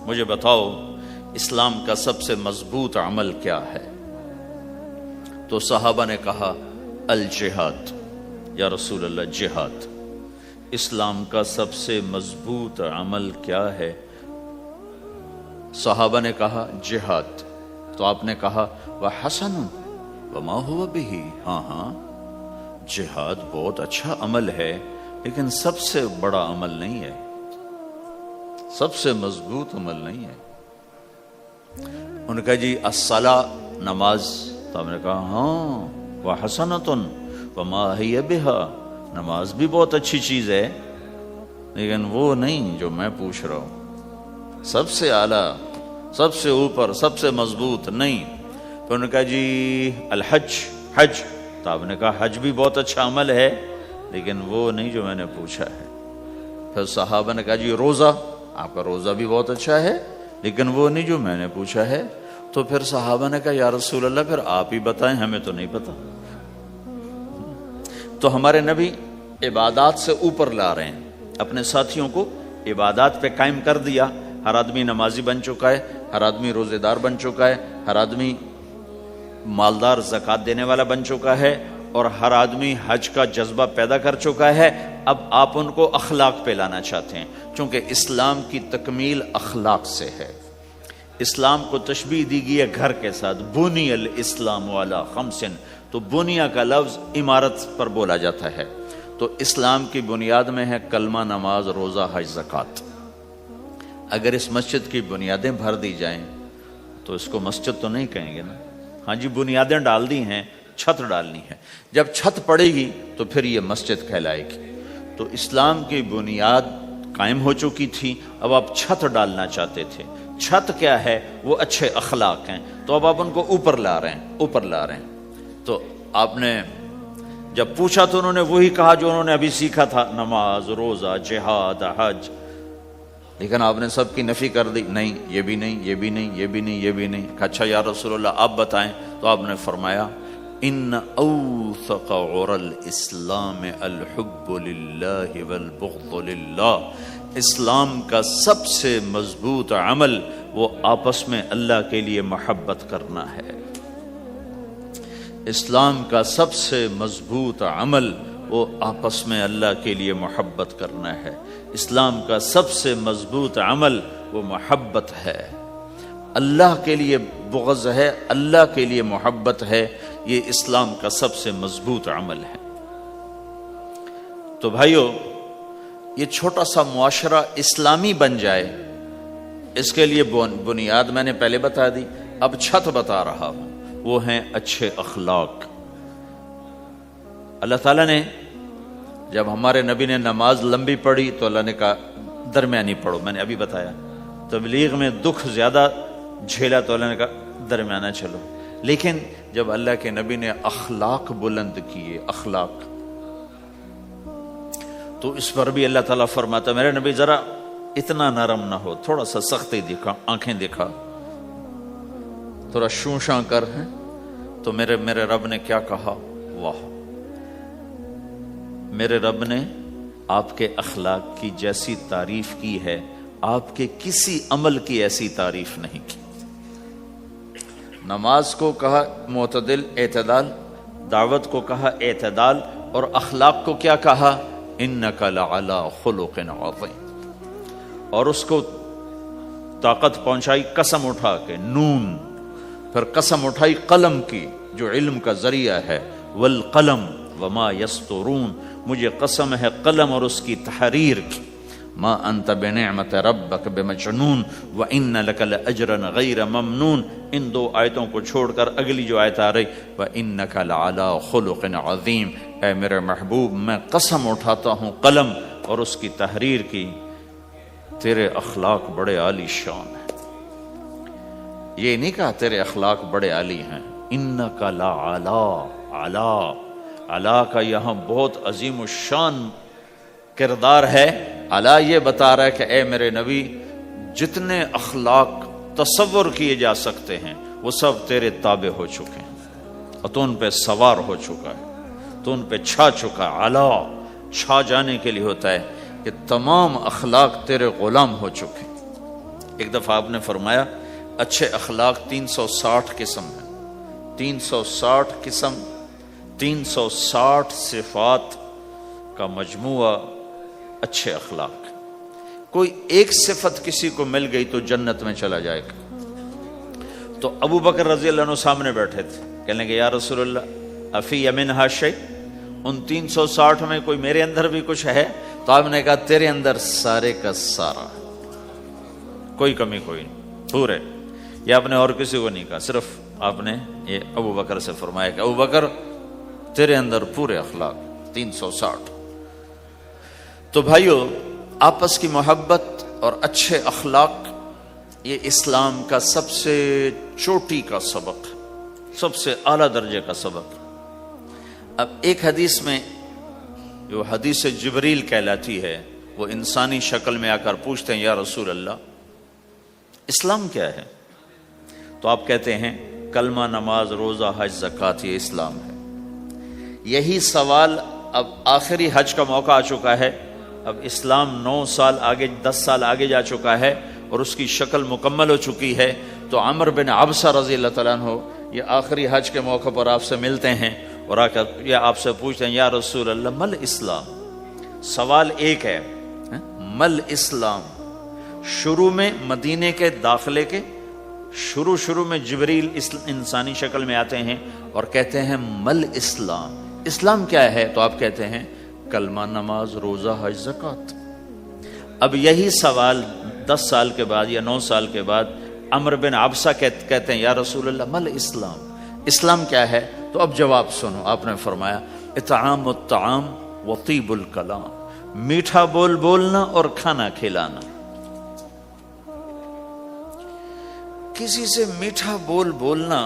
مجھے بتاؤ اسلام کا سب سے مضبوط عمل کیا ہے؟ تو صحابہ نے کہا الجہاد، یا رسول اللہ جہاد۔ اسلام کا سب سے مضبوط عمل کیا ہے؟ صحابہ نے کہا جہاد۔ تو آپ نے کہا وحسن وما هو به، ہاں جہاد بہت اچھا عمل ہے لیکن سب سے بڑا عمل نہیں ہے، سب سے مضبوط عمل نہیں ہے۔ ان کا جی الصلاۃ، نماز۔ تو ہم نے کہا ہاں وحسنۃ وما هي بها، نماز بھی بہت اچھی چیز ہے لیکن وہ نہیں جو میں پوچھ رہا ہوں، سب سے اعلیٰ، سب سے اوپر، سب سے مضبوط نہیں۔ تو انہوں نے کہا جی الحج، حج۔ تو آپ نے کہا حج بھی بہت اچھا عمل ہے لیکن وہ نہیں جو میں نے پوچھا ہے۔ پھر صحابہ نے کہا جی روزہ، آپ کا روزہ بھی بہت اچھا ہے لیکن وہ نہیں جو میں نے پوچھا ہے۔ تو پھر صحابہ نے کہا یا رسول اللہ پھر آپ ہی بتائیں، ہمیں تو نہیں پتا۔ تو ہمارے نبی عبادات سے اوپر لا رہے ہیں، اپنے ساتھیوں کو عبادات پہ قائم کر دیا۔ ہر آدمی نمازی بن چکا ہے، ہر آدمی روزے دار بن چکا ہے، ہر آدمی مالدار زکوٰۃ دینے والا بن چکا ہے، اور ہر آدمی حج کا جذبہ پیدا کر چکا ہے۔ اب آپ ان کو اخلاق پہ لانا چاہتے ہیں، چونکہ اسلام کی تکمیل اخلاق سے ہے۔ اسلام کو تشبیہ دی گئی ہے گھر کے ساتھ، بنی الاسلام علی خمس، تو بنیا کا لفظ عمارت پر بولا جاتا ہے۔ تو اسلام کی بنیاد میں ہے کلمہ، نماز، روزہ، حج، زکوٰۃ۔ اگر اس مسجد کی بنیادیں بھر دی جائیں تو اس کو مسجد تو نہیں کہیں گے نا۔ ہاں جی بنیادیں ڈال دی ہیں، چھت ڈالنی ہے، جب چھت پڑے گی تو پھر یہ مسجد کہلائے گی۔ تو اسلام کی بنیاد قائم ہو چکی تھی، اب آپ چھت ڈالنا چاہتے تھے۔ چھت کیا ہے؟ وہ اچھے اخلاق ہیں، تو اب آپ ان کو اوپر لا رہے ہیں، اوپر لا رہے ہیں۔ تو آپ نے جب پوچھا تو انہوں نے وہی کہا جو انہوں نے ابھی سیکھا تھا، نماز، روزہ، جہاد، حج، لیکن آپ نے سب کی نفی کر دی، نہیں یہ بھی نہیں، یہ بھی نہیں، یہ بھی نہیں، یہ بھی نہیں۔ کہا اچھا یا رسول اللہ آپ بتائیں۔ تو آپ نے فرمایا ان اوثق عرى الاسلام الحب للہ والبغض للہ، اسلام کا سب سے مضبوط عمل وہ آپس میں اللہ کے لیے محبت کرنا ہے۔ اسلام کا سب سے مضبوط عمل وہ آپس میں اللہ کے لیے محبت کرنا ہے۔ اسلام کا سب سے مضبوط عمل وہ محبت ہے، اللہ کے لیے بغض ہے، اللہ کے لیے محبت ہے، یہ اسلام کا سب سے مضبوط عمل ہے۔ تو بھائیو یہ چھوٹا سا معاشرہ اسلامی بن جائے، اس کے لیے بنیاد میں نے پہلے بتا دی، اب چھت بتا رہا ہوں، وہ ہیں اچھے اخلاق۔ اللہ تعالیٰ نے جب ہمارے نبی نے نماز لمبی پڑھی تو اللہ نے کہا درمیانی پڑھو، میں نے ابھی بتایا۔ تبلیغ میں دکھ زیادہ جھیلا تو اللہ نے کہا درمیانہ چلو۔ لیکن جب اللہ کے نبی نے اخلاق بلند کیے، اخلاق، تو اس پر بھی اللہ تعالیٰ فرماتا میرے نبی ذرا اتنا نرم نہ ہو، تھوڑا سا سختی دکھا، آنکھیں دکھا۔ تھوڑا شوشاں کر ہیں تو میرے رب نے کیا کہا؟ واہ، میرے رب نے آپ کے اخلاق کی جیسی تعریف کی ہے آپ کے کسی عمل کی ایسی تعریف نہیں کی۔ نماز کو کہا معتدل اعتدال، دعوت کو کہا اعتدال، اور اخلاق کو کیا کہا؟ انک لعلی خلق عظیم، اور اس کو طاقت پہنچائی قسم اٹھا کے نون، پھر قسم اٹھائی قلم کی جو علم کا ذریعہ ہے، والقلم وما یسطرون، مجھے قسم ہے قلم اور اس کی تحریر کی، ما انت بنعمت ربک بمجنون وان لک لاجرا غیر ممنون۔ ان دو آیتوں کو چھوڑ کر اگلی جو آیت آ رہی، وانک لعلی خلق عظیم، اے میرے محبوب میں قسم اٹھاتا ہوں قلم اور اس کی تحریر کی، تیرے اخلاق بڑے عالی شان ہیں۔ یہ نہیں کہا تیرے اخلاق بڑے عالی ہیں، انک لعلی، علا کا یہاں بہت عظیم الشان کردار ہے۔ علا یہ بتا رہا ہے کہ اے میرے نبی جتنے اخلاق تصور کیے جا سکتے ہیں وہ سب تیرے تابع ہو چکے ہیں، اور تو ان پہ سوار ہو چکا ہے، تو ان پہ چھا چکا ہے۔ علا چھا جانے کے لیے ہوتا ہے کہ تمام اخلاق تیرے غلام ہو چکے ہیں۔ ایک دفعہ آپ نے فرمایا اچھے اخلاق 360 قسم ہیں، 360 قسم، 360 صفات کا مجموعہ اچھے اخلاق۔ کوئی ایک صفت کسی کو مل گئی تو جنت میں چلا جائے گا۔ تو ابو بکر رضی اللہ عنہ سامنے بیٹھے تھے، کہنے لگے یا رسول اللہ افی منہا شیء، ان 360 میں کوئی میرے اندر بھی کچھ ہے؟ تو آپ نے کہا تیرے اندر سارے کا سارا، کوئی کمی کوئی نہیں، پورے۔ یہ آپ نے اور کسی کو نہیں کہا، صرف آپ نے یہ ابو بکر سے فرمایا کہ ابو بکر تیرے اندر پورے اخلاق 360۔ تو بھائیو، آپس کی محبت اور اچھے اخلاق یہ اسلام کا سب سے چوٹی کا سبق، سب سے اعلیٰ درجے کا سبق۔ اب ایک حدیث میں جو حدیث جبریل کہلاتی ہے، وہ انسانی شکل میں آ کر پوچھتے ہیں یا رسول اللہ اسلام کیا ہے؟ تو آپ کہتے ہیں کلمہ، نماز، روزہ، حج، زکوٰۃ، یہ اسلام ہے۔ یہی سوال اب آخری حج کا موقع آ چکا ہے، اب اسلام 9 سال آگے، 10 سال آگے جا چکا ہے اور اس کی شکل مکمل ہو چکی ہے۔ تو عمر بن عبسہ رضی اللہ تعالیٰ عنہ یہ آخری حج کے موقع پر آپ سے ملتے ہیں اور آ کر یہ آپ سے پوچھتے ہیں یا رسول اللہ مل اسلام؟ سوال ایک ہے، مل اسلام؟ شروع میں مدینے کے داخلے کے شروع میں جبریل انسانی شکل میں آتے ہیں اور کہتے ہیں مل اسلام، اسلام کیا ہے؟ تو آپ کہتے ہیں کلمہ، نماز، روزہ، حج، زکوٰۃ۔ اب یہی سوال 10 سال کے بعد یا 9 سال کے بعد عمر بن عبسہ کہتے ہیں یا رسول اللہ مل اسلام، اسلام کیا ہے؟ تو اب جواب سنو، آپ نے فرمایا اطعام الطعام وطیب الکلام، میٹھا بول بولنا اور کھانا کھلانا۔ کسی سے میٹھا بول بولنا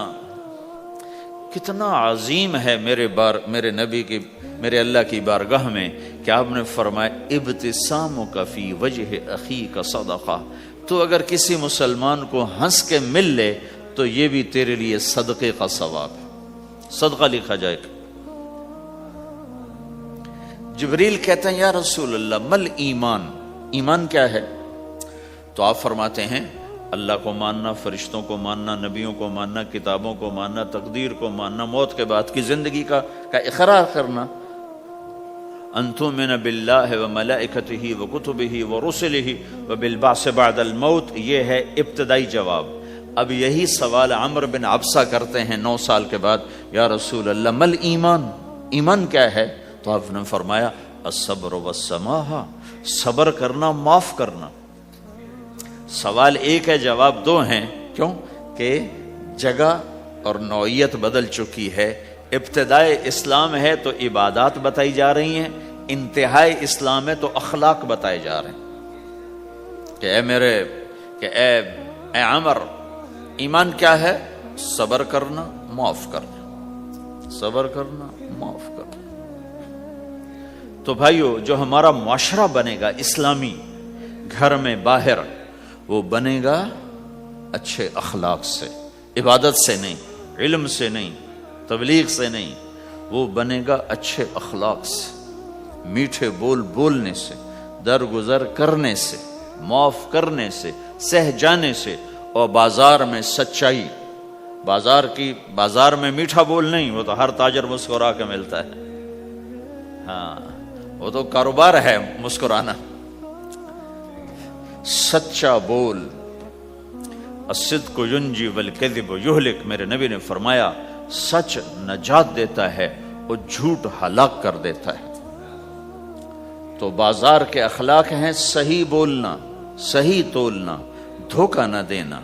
کتنا عظیم ہے میرے نبی کی، میرے اللہ کی بارگاہ میں، کہ آپ نے فرمایا ابتسامک فی وجہ اخیک صدقہ، تو اگر کسی مسلمان کو ہنس کے مل لے تو یہ بھی تیرے لیے صدقے کا ثواب ہے، صدقہ لکھا جائے گا۔ جبریل کہتے ہیں یا رسول اللہ مل ایمان، ایمان کیا ہے؟ تو آپ فرماتے ہیں اللہ کو ماننا، فرشتوں کو ماننا، نبیوں کو ماننا، کتابوں کو ماننا، تقدیر کو ماننا، موت کے بعد کی زندگی کا اقرار کرنا، ان تؤمن باللہ وملائکتہ وکتبہ ورسلہ وبالبعث بعد الموت۔ یہ ہے ابتدائی جواب۔ اب یہی سوال عمر بن عبسہ کرتے ہیں 9 سال کے بعد، یا رسول اللہ مل ایمان، ایمان کیا ہے؟ تو آپ نے فرمایا الصبر والسماحہ، صبر کرنا، معاف کرنا۔ سوال ایک ہے، جواب 2 ہیں، کیوں کہ جگہ اور نوعیت بدل چکی ہے۔ ابتدائے اسلام ہے تو عبادات بتائی جا رہی ہیں، انتہائی اسلام ہے تو اخلاق بتائے جا رہے ہیں کہ اے عمر، ایمان کیا ہے؟ صبر کرنا، معاف کرنا، صبر کرنا، معاف کرنا۔ تو بھائیو، جو ہمارا معاشرہ بنے گا اسلامی، گھر میں باہر، وہ بنے گا اچھے اخلاق سے، عبادت سے نہیں، علم سے نہیں، تبلیغ سے نہیں، وہ بنے گا اچھے اخلاق سے، میٹھے بول بولنے سے، درگزر کرنے سے، معاف کرنے سے، سہ جانے سے، اور بازار میں سچائی. بازار میں میٹھا بول نہیں، وہ تو ہر تاجر مسکرا کے ملتا ہے. ہاں وہ تو کاروبار ہے مسکرانا. سچا بول. الصدق ینجی والکذب یہلک، میرے نبی نے فرمایا سچ نجات دیتا ہے اور جھوٹ ہلاک کر دیتا ہے. تو بازار کے اخلاق ہیں صحیح بولنا، صحیح تولنا، دھوکہ نہ دینا.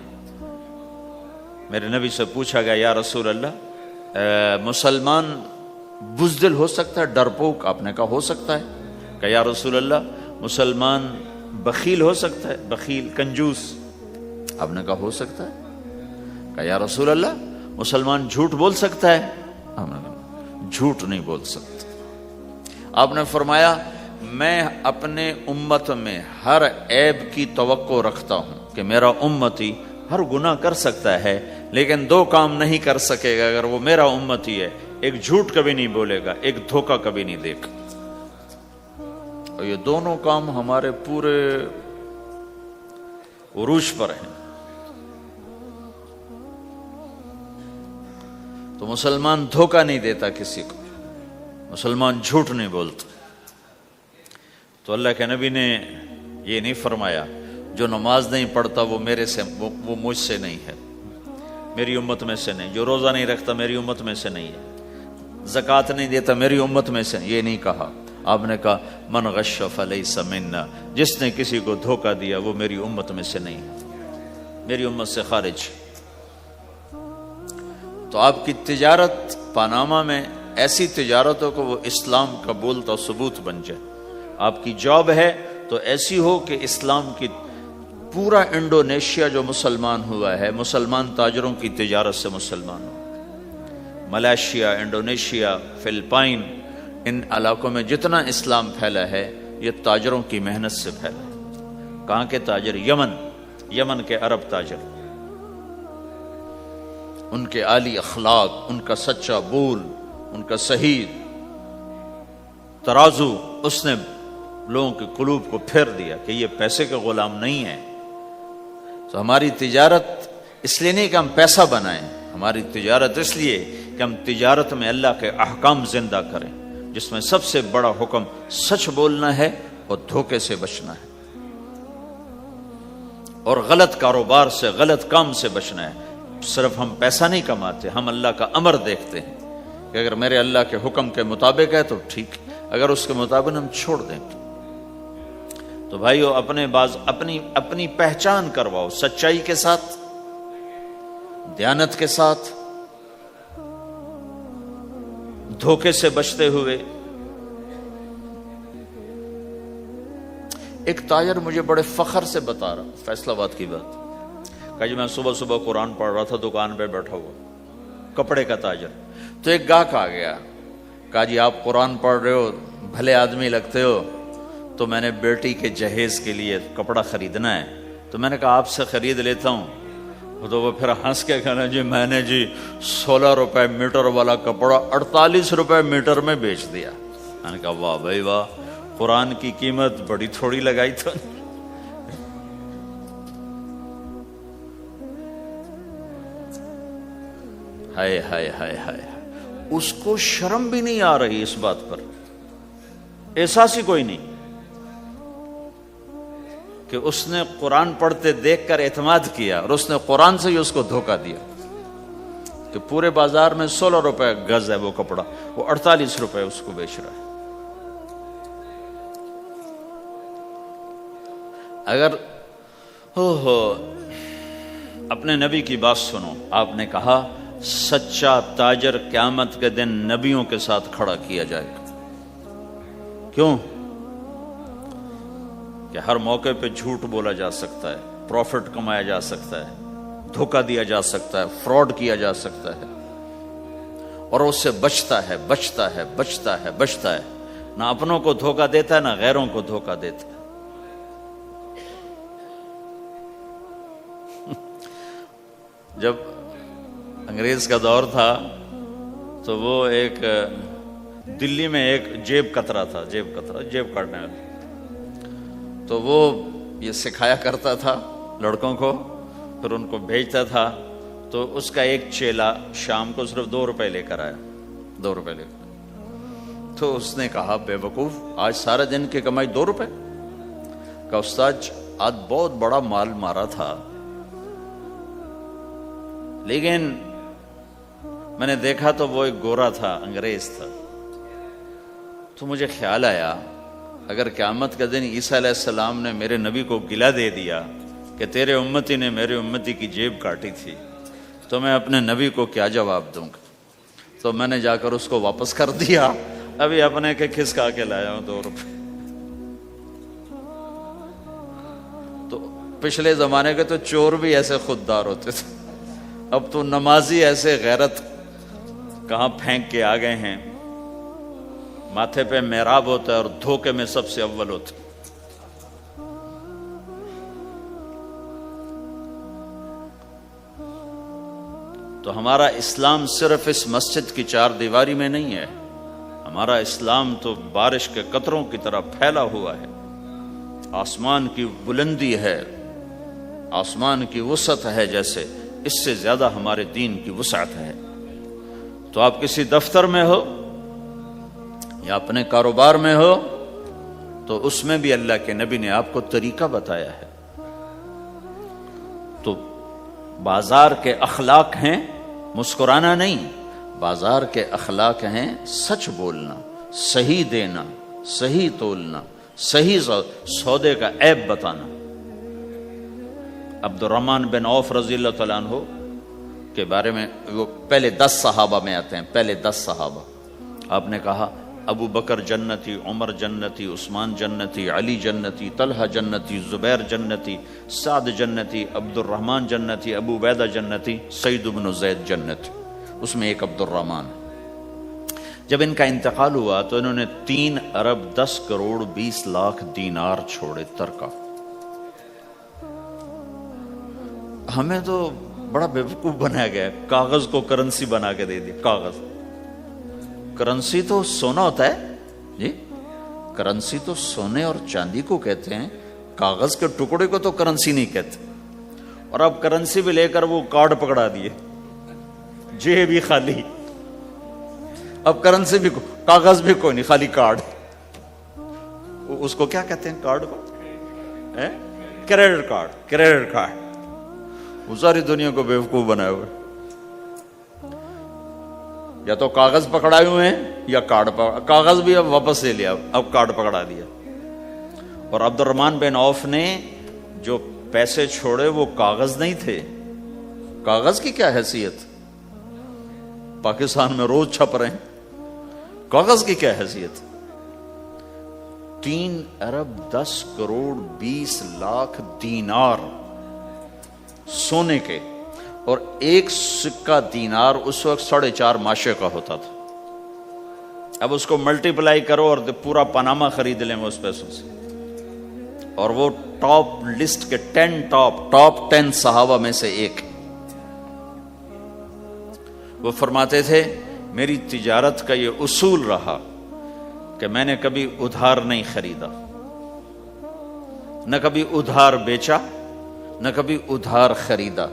میرے نبی سے پوچھا گیا یا رسول اللہ مسلمان بزدل ہو سکتا ہے، ڈرپوک؟ آپ نے کہا ہو سکتا ہے. کہ یا رسول اللہ مسلمان بخیل ہو سکتا ہے، بخیل کنجوس؟ آپ نے کہا ہو سکتا ہے. کہ یا رسول اللہ مسلمان جھوٹ بول سکتا ہے؟ آپ نے کہا جھوٹ نہیں بول سکتا. آپ نے فرمایا میں اپنے امت میں ہر عیب کی توقع رکھتا ہوں کہ میرا امتی ہر گناہ کر سکتا ہے لیکن دو کام نہیں کر سکے گا اگر وہ میرا امتی ہے. ایک جھوٹ کبھی نہیں بولے گا، ایک دھوکہ کبھی نہیں دے گا. اور یہ دونوں کام ہمارے پورے عروج پر ہیں. تو مسلمان دھوکہ نہیں دیتا کسی کو، مسلمان جھوٹ نہیں بولتا. تو اللہ کے نبی نے یہ نہیں فرمایا جو نماز نہیں پڑھتا وہ وہ مجھ سے نہیں ہے، میری امت میں سے نہیں. جو روزہ نہیں رکھتا میری امت میں سے نہیں ہے. زکوٰۃ نہیں دیتا میری امت میں سے، یہ نہیں کہا. آپ نے کہا من غش فلیس منا، جس نے کسی کو دھوکہ دیا وہ میری امت میں سے نہیں، میری امت سے خارج. تو آپ کی تجارت پاناما میں ایسی تجارتوں کو وہ اسلام کا بولتا ثبوت بن جائے. آپ کی جاب ہے تو ایسی ہو کہ اسلام کی پورا انڈونیشیا جو مسلمان ہوا ہے مسلمان تاجروں کی تجارت سے مسلمان ہو. ملائیشیا، انڈونیشیا، فلپائن، ان علاقوں میں جتنا اسلام پھیلا ہے یہ تاجروں کی محنت سے پھیلا ہے. کہاں کے تاجر؟ یمن کے عرب تاجر. ان کے عالی اخلاق، ان کا سچا بول، ان کا صحیح ترازو، اس نے لوگوں کے قلوب کو پھیر دیا کہ یہ پیسے کے غلام نہیں ہیں. تو ہماری تجارت اس لیے نہیں کہ ہم پیسہ بنائیں، ہماری تجارت اس لیے کہ ہم تجارت میں اللہ کے احکام زندہ کریں، جس میں سب سے بڑا حکم سچ بولنا ہے اور دھوکے سے بچنا ہے، اور غلط کاروبار سے، غلط کام سے بچنا ہے. صرف ہم پیسہ نہیں کماتے، ہم اللہ کا امر دیکھتے ہیں کہ اگر میرے اللہ کے حکم کے مطابق ہے تو ٹھیک، اگر اس کے مطابق ہم چھوڑ دیں. تو بھائیو اپنی پہچان کرواؤ سچائی کے ساتھ، دیانت کے ساتھ، دھوکے سے بچتے ہوئے. ایک تاجر مجھے بڑے فخر سے بتا رہا، فیصل آباد کی بات، کہ جی میں صبح صبح قرآن پڑھ رہا تھا دکان پہ بیٹھا ہوا، کپڑے کا تاجر. تو ایک گاہک آ گیا، کہا جی آپ قرآن پڑھ رہے ہو، بھلے آدمی لگتے ہو، تو میں نے بیٹی کے جہیز کے لیے کپڑا خریدنا ہے. تو میں نے کہا آپ سے خرید لیتا ہوں. تو وہ پھر ہنس کے کہنا جی میں نے 16 روپے میٹر والا کپڑا 48 روپے میٹر میں بیچ دیا. میں نے کہا واہ بھائی واہ، قرآن کی قیمت بڑی تھوڑی لگائی تو. ہائے ہائے ہائے ہائے، اس کو شرم بھی نہیں آ رہی اس بات پر، احساس ہی کوئی نہیں کہ اس نے قرآن پڑھتے دیکھ کر اعتماد کیا اور اس نے قرآن سے ہی اس کو دھوکہ دیا کہ پورے بازار میں 16 روپے گز ہے وہ کپڑا، وہ 48 روپے اس کو بیچ رہا ہے. اگر اپنے نبی کی بات سنو، آپ نے کہا سچا تاجر قیامت کے دن نبیوں کے ساتھ کھڑا کیا جائے گا. کیوں؟ کہ ہر موقع پہ جھوٹ بولا جا سکتا ہے، پروفٹ کمایا جا سکتا ہے، دھوکہ دیا جا سکتا ہے، فراڈ کیا جا سکتا ہے، اور اس سے بچتا ہے بچتا ہے بچتا ہے بچتا ہے. نہ اپنوں کو دھوکہ دیتا ہے نہ غیروں کو دھوکہ دیتا ہے. جب انگریز کا دور تھا تو وہ ایک دلی میں ایک جیب کترا تھا، جیب کاٹنے والا، تو وہ یہ سکھایا کرتا تھا لڑکوں کو، پھر ان کو بھیجتا تھا، تو اس کا ایک چیلا شام کو صرف 2 روپے لے کر آیا، 2 روپے لے کر، تو اس نے کہا بے وقوف، آج سارے دن کی کمائی 2 روپے؟ کہ استاد آج بہت بڑا مال مارا تھا، لیکن میں نے دیکھا تو وہ ایک گورا تھا، انگریز تھا، تو مجھے خیال آیا اگر قیامت کا دن عیسیٰ علیہ السلام نے میرے نبی کو گلہ دے دیا کہ تیرے امتی نے میرے امتی کی جیب کاٹی تھی، تو میں اپنے نبی کو کیا جواب دوں گا؟ تو میں نے جا کر اس کو واپس کر دیا، ابھی اپنے کے کھسکا کے لایا ہوں 2 روپے۔ تو پچھلے زمانے کے تو چور بھی ایسے خوددار ہوتے تھے، اب تو نمازی ایسے غیرت کہاں پھینک کے آ گئے ہیں، ماتھے پہ محراب ہوتا ہے اور دھوکے میں سب سے اول ہوتا ہے۔ تو ہمارا اسلام صرف اس مسجد کی 4 دیواری میں نہیں ہے، ہمارا اسلام تو بارش کے قطروں کی طرح پھیلا ہوا ہے، آسمان کی بلندی ہے، آسمان کی وسعت ہے، جیسے اس سے زیادہ ہمارے دین کی وسعت ہے۔ تو آپ کسی دفتر میں ہو یا اپنے کاروبار میں ہو تو اس میں بھی اللہ کے نبی نے آپ کو طریقہ بتایا ہے۔ تو بازار کے اخلاق ہیں مسکرانا نہیں، بازار کے اخلاق ہیں سچ بولنا، صحیح دینا، صحیح تولنا، صحیح سودے کا عیب بتانا۔ عبد الرحمن بن عوف رضی اللہ تعالیٰ عنہ کے بارے میں، وہ پہلے 10 صحابہ میں آتے ہیں، پہلے 10 صحابہ۔ آپ نے کہا ابو بکر جنتی، عمر جنتی، عثمان جنتی، علی جنتی، طلحہ جنتی، زبیر جنتی، سعد جنتی، عبد الرحمن جنتی، ابو عبیدہ جنتی، سعید بن زید جنتی، اس میں ایک عبد الرحمن۔ جب ان کا انتقال ہوا تو انہوں نے 3 ارب 10 کروڑ 20 لاکھ دینار چھوڑے ترکہ۔ ہمیں تو بڑا بیوقوف بنایا گیا، کاغذ کو کرنسی بنا کے دے دیا۔ کاغذ، کرنسی تو سونا ہوتا ہے جی، کرنسی تو سونے اور چاندی کو کہتے ہیں، کاغذ کے ٹکڑے کو تو کرنسی نہیں کہتے۔ اور اب کرنسی بھی لے کر وہ کارڈ پکڑا دیے، جیب بھی خالی، اب کرنسی بھی کاغذ بھی کوئی نہیں، خالی کارڈ۔ اس کو کیا کہتے ہیں کارڈ کو؟ Credit card, credit card. وہ ساری دنیا کو بیوقوف بنائے ہوئے، یا تو کاغذ پکڑائے ہوئے ہیں یا کارڈ کاغذ بھی اب واپس لے لیا، اب کارڈ پکڑا دیا۔ اور عبد الرحمن بن عوف نے جو پیسے چھوڑے وہ کاغذ نہیں تھے۔ کاغذ کی کیا حیثیت، پاکستان میں روز چھپ رہے ہیں، کاغذ کی کیا حیثیت؟ 3 ارب 10 کروڑ 20 لاکھ دینار سونے کے، اور ایک سکہ دینار اس وقت 4.5 ماشے کا ہوتا تھا۔ اب اس کو ملٹی پلائی کرو اور پورا پاناما خرید لیں اس پیسوں سے۔ اور وہ ٹاپ لسٹ کے 10 ٹاپ 10 صحابہ میں سے ایک۔ وہ فرماتے تھے میری تجارت کا یہ اصول رہا کہ میں نے کبھی ادھار نہیں خریدا، نہ کبھی ادھار بیچا، نہ کبھی ادھار خریدا۔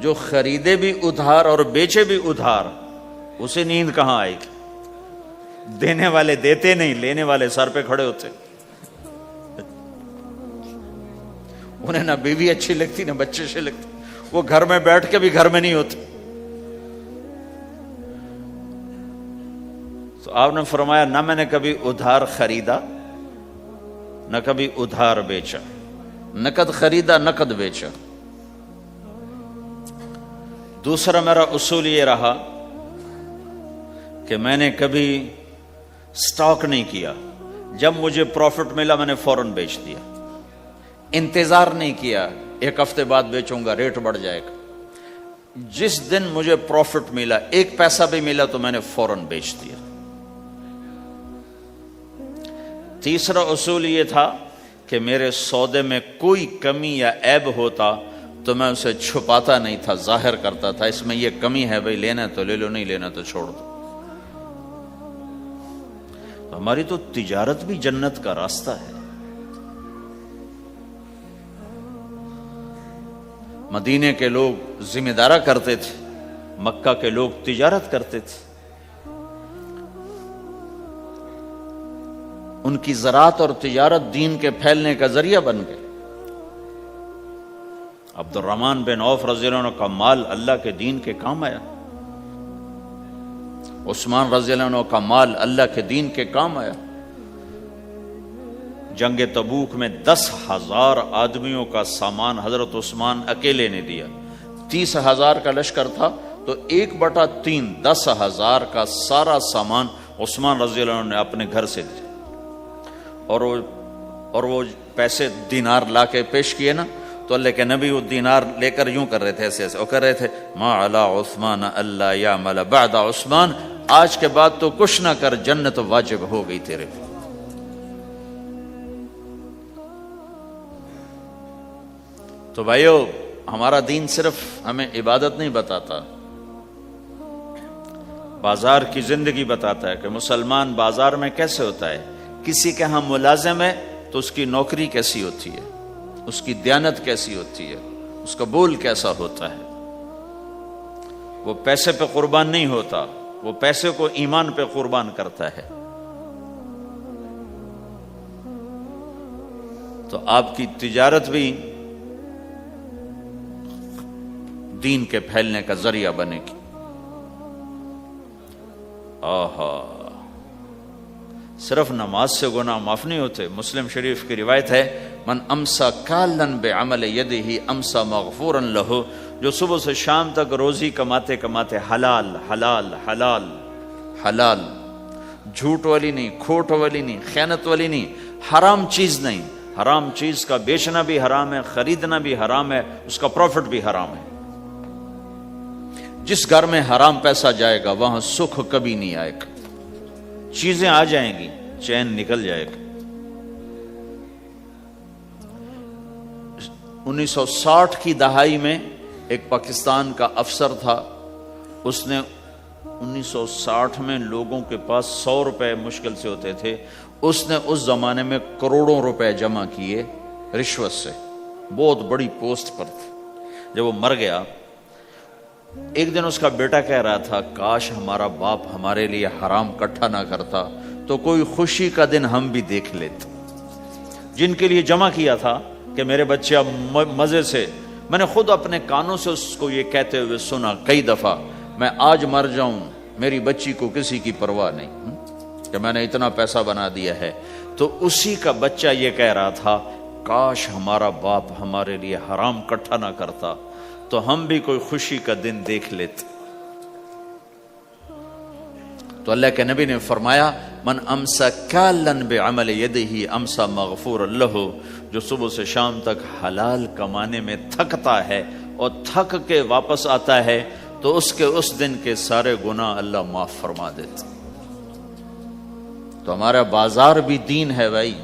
جو خریدے بھی ادھار اور بیچے بھی ادھار، اسے نیند کہاں آئے گی؟ دینے والے دیتے نہیں، لینے والے سر پہ کھڑے ہوتے۔ انہیں نہ بیوی اچھی لگتی نہ بچے اچھے لگتے، وہ گھر میں بیٹھ کے بھی گھر میں نہیں ہوتے۔ تو آپ نے فرمایا نہ میں نے کبھی ادھار خریدا نہ کبھی ادھار بیچا، نقد خریدا نقد بیچا۔ دوسرا میرا اصول یہ رہا کہ میں نے کبھی سٹاک نہیں کیا، جب مجھے پروفٹ ملا میں نے فوراً بیچ دیا، انتظار نہیں کیا 1 ہفتے بعد بیچوں گا ریٹ بڑھ جائے گا۔ جس دن مجھے پروفٹ ملا، 1 پیسہ بھی ملا تو میں نے فوراً بیچ دیا۔ تیسرا اصول یہ تھا کہ میرے سودے میں کوئی کمی یا عیب ہوتا تو میں اسے چھپاتا نہیں تھا، ظاہر کرتا تھا، اس میں یہ کمی ہے بھائی، لینا تو لے لو، نہیں لینا تو چھوڑ دو۔ تو ہماری تو تجارت بھی جنت کا راستہ ہے۔ مدینے کے لوگ ذمہ دارا کرتے تھے، مکہ کے لوگ تجارت کرتے تھے، ان کی زراعت اور تجارت دین کے پھیلنے کا ذریعہ بن گئے۔ عبد الرحمن بن عوف رضی اللہ عنہ کا مال اللہ کے دین کے کام آیا، عثمان رضی اللہ عنہ کا مال اللہ کے دین کے کام آیا۔ جنگ تبوک میں 10,000 آدمیوں کا سامان حضرت عثمان اکیلے نے دیا۔ 30,000 کا لشکر تھا تو 1/3 10,000 کا سارا سامان عثمان رضی اللہ عنہ نے اپنے گھر سے دیا، اور وہ پیسے دینار لا کے پیش کیے نا، تو اللہ کے نبی وہ دینار لے کر یوں کر رہے تھے، ایسے ایسے، وہ کر رہے تھے ما علی عثمان اللہ یعمل بعد عثمان، آج کے بعد تو کچھ نہ کر، جنت واجب ہو گئی تیرے پہ۔ تو بھائیو، ہمارا دین صرف ہمیں عبادت نہیں بتاتا، بازار کی زندگی بتاتا ہے کہ مسلمان بازار میں کیسے ہوتا ہے۔ کسی کے ہاں ملازم ہے تو اس کی نوکری کیسی ہوتی ہے، اس کی دیانت کیسی ہوتی ہے، اس کا بول کیسا ہوتا ہے۔ وہ پیسے پہ قربان نہیں ہوتا، وہ پیسے کو ایمان پہ قربان کرتا ہے۔ تو آپ کی تجارت بھی دین کے پھیلنے کا ذریعہ بنے گی۔ آہا، صرف نماز سے گناہ معاف نہیں ہوتے۔ مسلم شریف کی روایت ہے، من امسا کالن بعمل یدہ امسا مغفورا لہ، جو صبح سے شام تک روزی کماتے کماتے حلال حلال حلال حلال، جھوٹ والی نہیں، کھوٹ والی نہیں، خیانت والی نہیں، حرام چیز نہیں، حرام چیز کا بیچنا بھی حرام ہے، خریدنا بھی حرام ہے، اس کا پروفٹ بھی حرام ہے۔ جس گھر میں حرام پیسہ جائے گا وہاں سکھ کبھی نہیں آئے گا، چیزیں آ جائیں گی، چین نکل جائے گا۔ 1960 کی دہائی میں ایک پاکستان کا افسر تھا، اس نے 1960 میں لوگوں کے پاس 100 روپے مشکل سے ہوتے تھے، اس نے اس زمانے میں کروڑوں روپے جمع کیے رشوت سے، بہت بڑی پوسٹ پر تھے۔ جب وہ مر گیا، ایک دن اس کا بیٹا کہہ رہا تھا، کاش ہمارا باپ ہمارے لیے حرام اکٹھا نہ کرتا تو کوئی خوشی کا دن ہم بھی دیکھ لیتے۔ جن کے لیے جمع کیا تھا کہ میرے بچے اب مزے سے، میں نے خود اپنے کانوں سے اس کو یہ کہتے ہوئے سنا کئی دفعہ، میں آج مر جاؤں میری بچی کو کسی کی پرواہ نہیں کہ میں نے اتنا پیسہ بنا دیا ہے۔ تو اسی کا بچہ یہ کہہ رہا تھا، کاش ہمارا باپ ہمارے لیے حرام اکٹھا نہ کرتا تو ہم بھی کوئی خوشی کا دن دیکھ لیتے۔ تو اللہ کے نبی نے فرمایا، من امسا کالن بعمل یدہ امسا مغفور لہ، جو صبح سے شام تک حلال کمانے میں تھکتا ہے اور تھک کے واپس آتا ہے تو اس کے اس دن کے سارے گناہ اللہ معاف فرما دیتا۔ تو ہمارا بازار بھی دین ہے بھائی،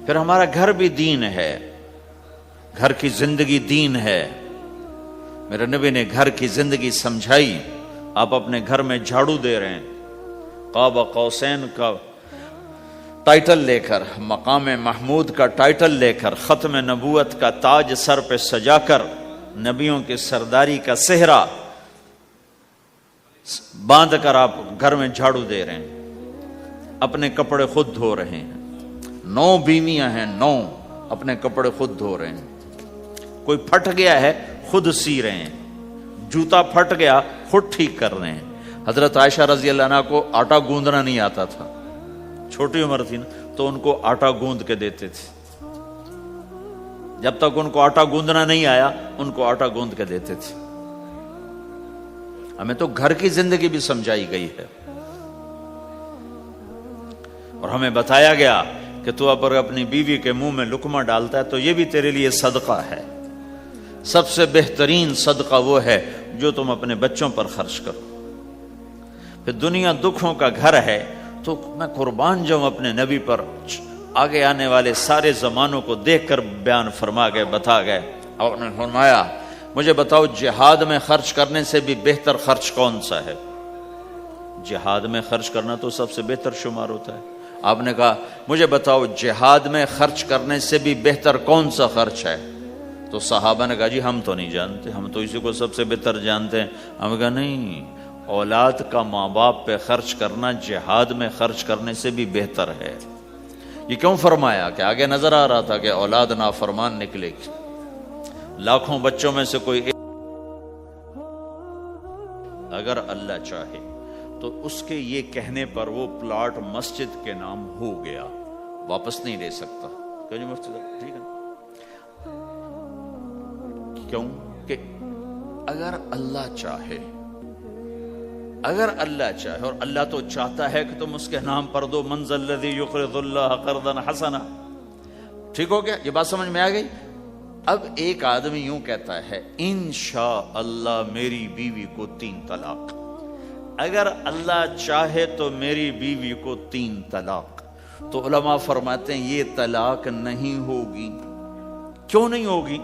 پھر ہمارا گھر بھی دین ہے، گھر کی زندگی دین ہے۔ میرے نبی نے گھر کی زندگی سمجھائی۔ آپ اپنے گھر میں جھاڑو دے رہے ہیں، قاب قوسین کا ٹائٹل لے کر، مقام محمود کا ٹائٹل لے کر، ختم نبوت کا تاج سر پہ سجا کر، نبیوں کی سرداری کا صحرا باندھ کر آپ گھر میں جھاڑو دے رہے ہیں، اپنے کپڑے خود دھو رہے ہیں۔ 9 بیویاں ہیں، 9 اپنے کپڑے خود دھو رہے ہیں۔ کوئی پھٹ گیا ہے خود سی رہے ہیں، جوتا پھٹ گیا خود ٹھیک کر رہے ہیں۔ حضرت عائشہ رضی اللہ عنہا کو آٹا گوندنا نہیں آتا تھا، چھوٹی عمر تھی نا، تو ان کو آٹا گوند کے دیتے تھے۔ جب تک ان کو آٹا گوندنا نہیں آیا ان کو آٹا گوند کے دیتے تھے۔ ہمیں تو گھر کی زندگی بھی سمجھائی گئی ہے، اور ہمیں بتایا گیا کہ تو اگر اپنی بیوی کے منہ میں لقمہ ڈالتا ہے تو یہ بھی تیرے لیے صدقہ ہے۔ سب سے بہترین صدقہ وہ ہے جو تم اپنے بچوں پر خرچ کرو۔ پھر دنیا دکھوں کا گھر ہے تو میں قربان جاؤں اپنے نبی پر، آگے آنے والے سارے زمانوں کو دیکھ کر بیان فرما گئے، بتا گئے. اور نے فرمایا مجھے بتاؤ جہاد میں خرچ کرنے سے بھی بہتر خرچ کون سا ہے؟ جہاد میں خرچ کرنا تو سب سے بہتر شمار ہوتا ہے. آپ نے کہا مجھے بتاؤ جہاد میں خرچ کرنے سے بھی بہتر کون سا خرچ ہے؟ تو صحابہ نے کہا جی ہم تو نہیں جانتے، ہم تو اسی کو سب سے بہتر جانتے ہیں. ہم نے کہا نہیں، اولاد کا ماں باپ پہ خرچ کرنا جہاد میں خرچ کرنے سے بھی بہتر ہے. یہ کیوں فرمایا؟ کہ آگے نظر آ رہا تھا کہ اولاد نافرمان نکلے گی. لاکھوں بچوں میں سے کوئی اگر اللہ چاہے تو اس کے یہ کہنے پر وہ پلاٹ مسجد کے نام ہو گیا، واپس نہیں لے سکتا. کہ جی مفتی صاحب ٹھیک ہے. کیوں؟ کہ اگر اللہ چاہے، اگر اللہ چاہے، اور اللہ تو چاہتا ہے کہ تم اس کے نام پر دو، من ذا الذی یقرض اللہ قرضا حسنا. ٹھیک ہو گیا؟ یہ بات سمجھ میں آ گئی. اب ایک آدمی یوں کہتا ہے انشاءاللہ میری بیوی کو 3 طلاق، اگر اللہ چاہے تو میری بیوی کو 3 طلاق. تو علماء فرماتے ہیں یہ طلاق نہیں ہوگی. کیوں نہیں ہوگی؟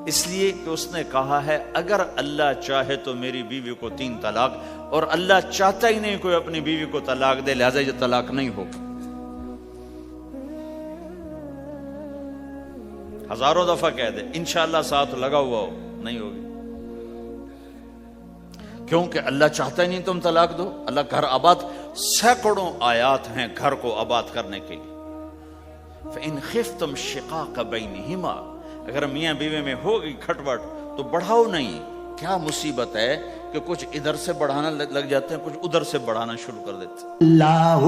اس لیے کہ اس نے کہا ہے اگر اللہ چاہے تو میری بیوی کو 3 طلاق، اور اللہ چاہتا ہی نہیں کوئی اپنی بیوی کو طلاق دے، لہذا یہ طلاق نہیں ہوگی. ہزاروں دفعہ کہہ دے انشاءاللہ ساتھ لگا ہوا ہو، نہیں ہوگی. کیونکہ اللہ چاہتا ہی نہیں تم طلاق دو. اللہ گھر آباد، سینکڑوں آیات ہیں گھر کو آباد کرنے کے لیے. فَإِنْ خِفْتُمْ شِقَاقَ بَيْنِهِمَا، اگر میاں بیوی میں ہوگی کھٹپٹ تو بڑھاؤ نہیں. کیا مصیبت ہے کہ کچھ ادھر سے بڑھانا لگ جاتے ہیں، کچھ ادھر سے بڑھانا شروع کر دیتے ہیں. اللہ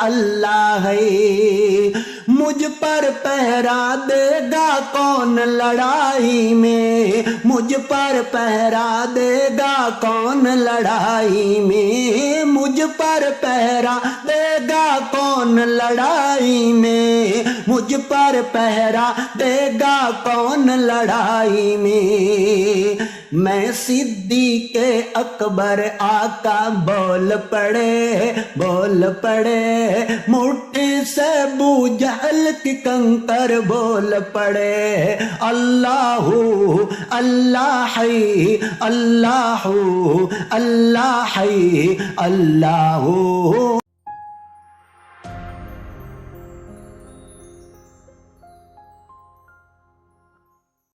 اللہ ہے، مجھ پر پہرا دے گا کون لڑائی میں، مجھ پر پہرا دے گا کون لڑائی میں، مجھ پر پہرا دے گا کون لڑائی میں، مجھ پر پہرا دے گا کون لڑائی میں. میں صدیق اکبر آقا بول پڑے، بول پڑے، مٹھی سے ابو جہل کی کنکر بول پڑے. اللہ اللہ ہے، اللہ اللہ ہے، اللہ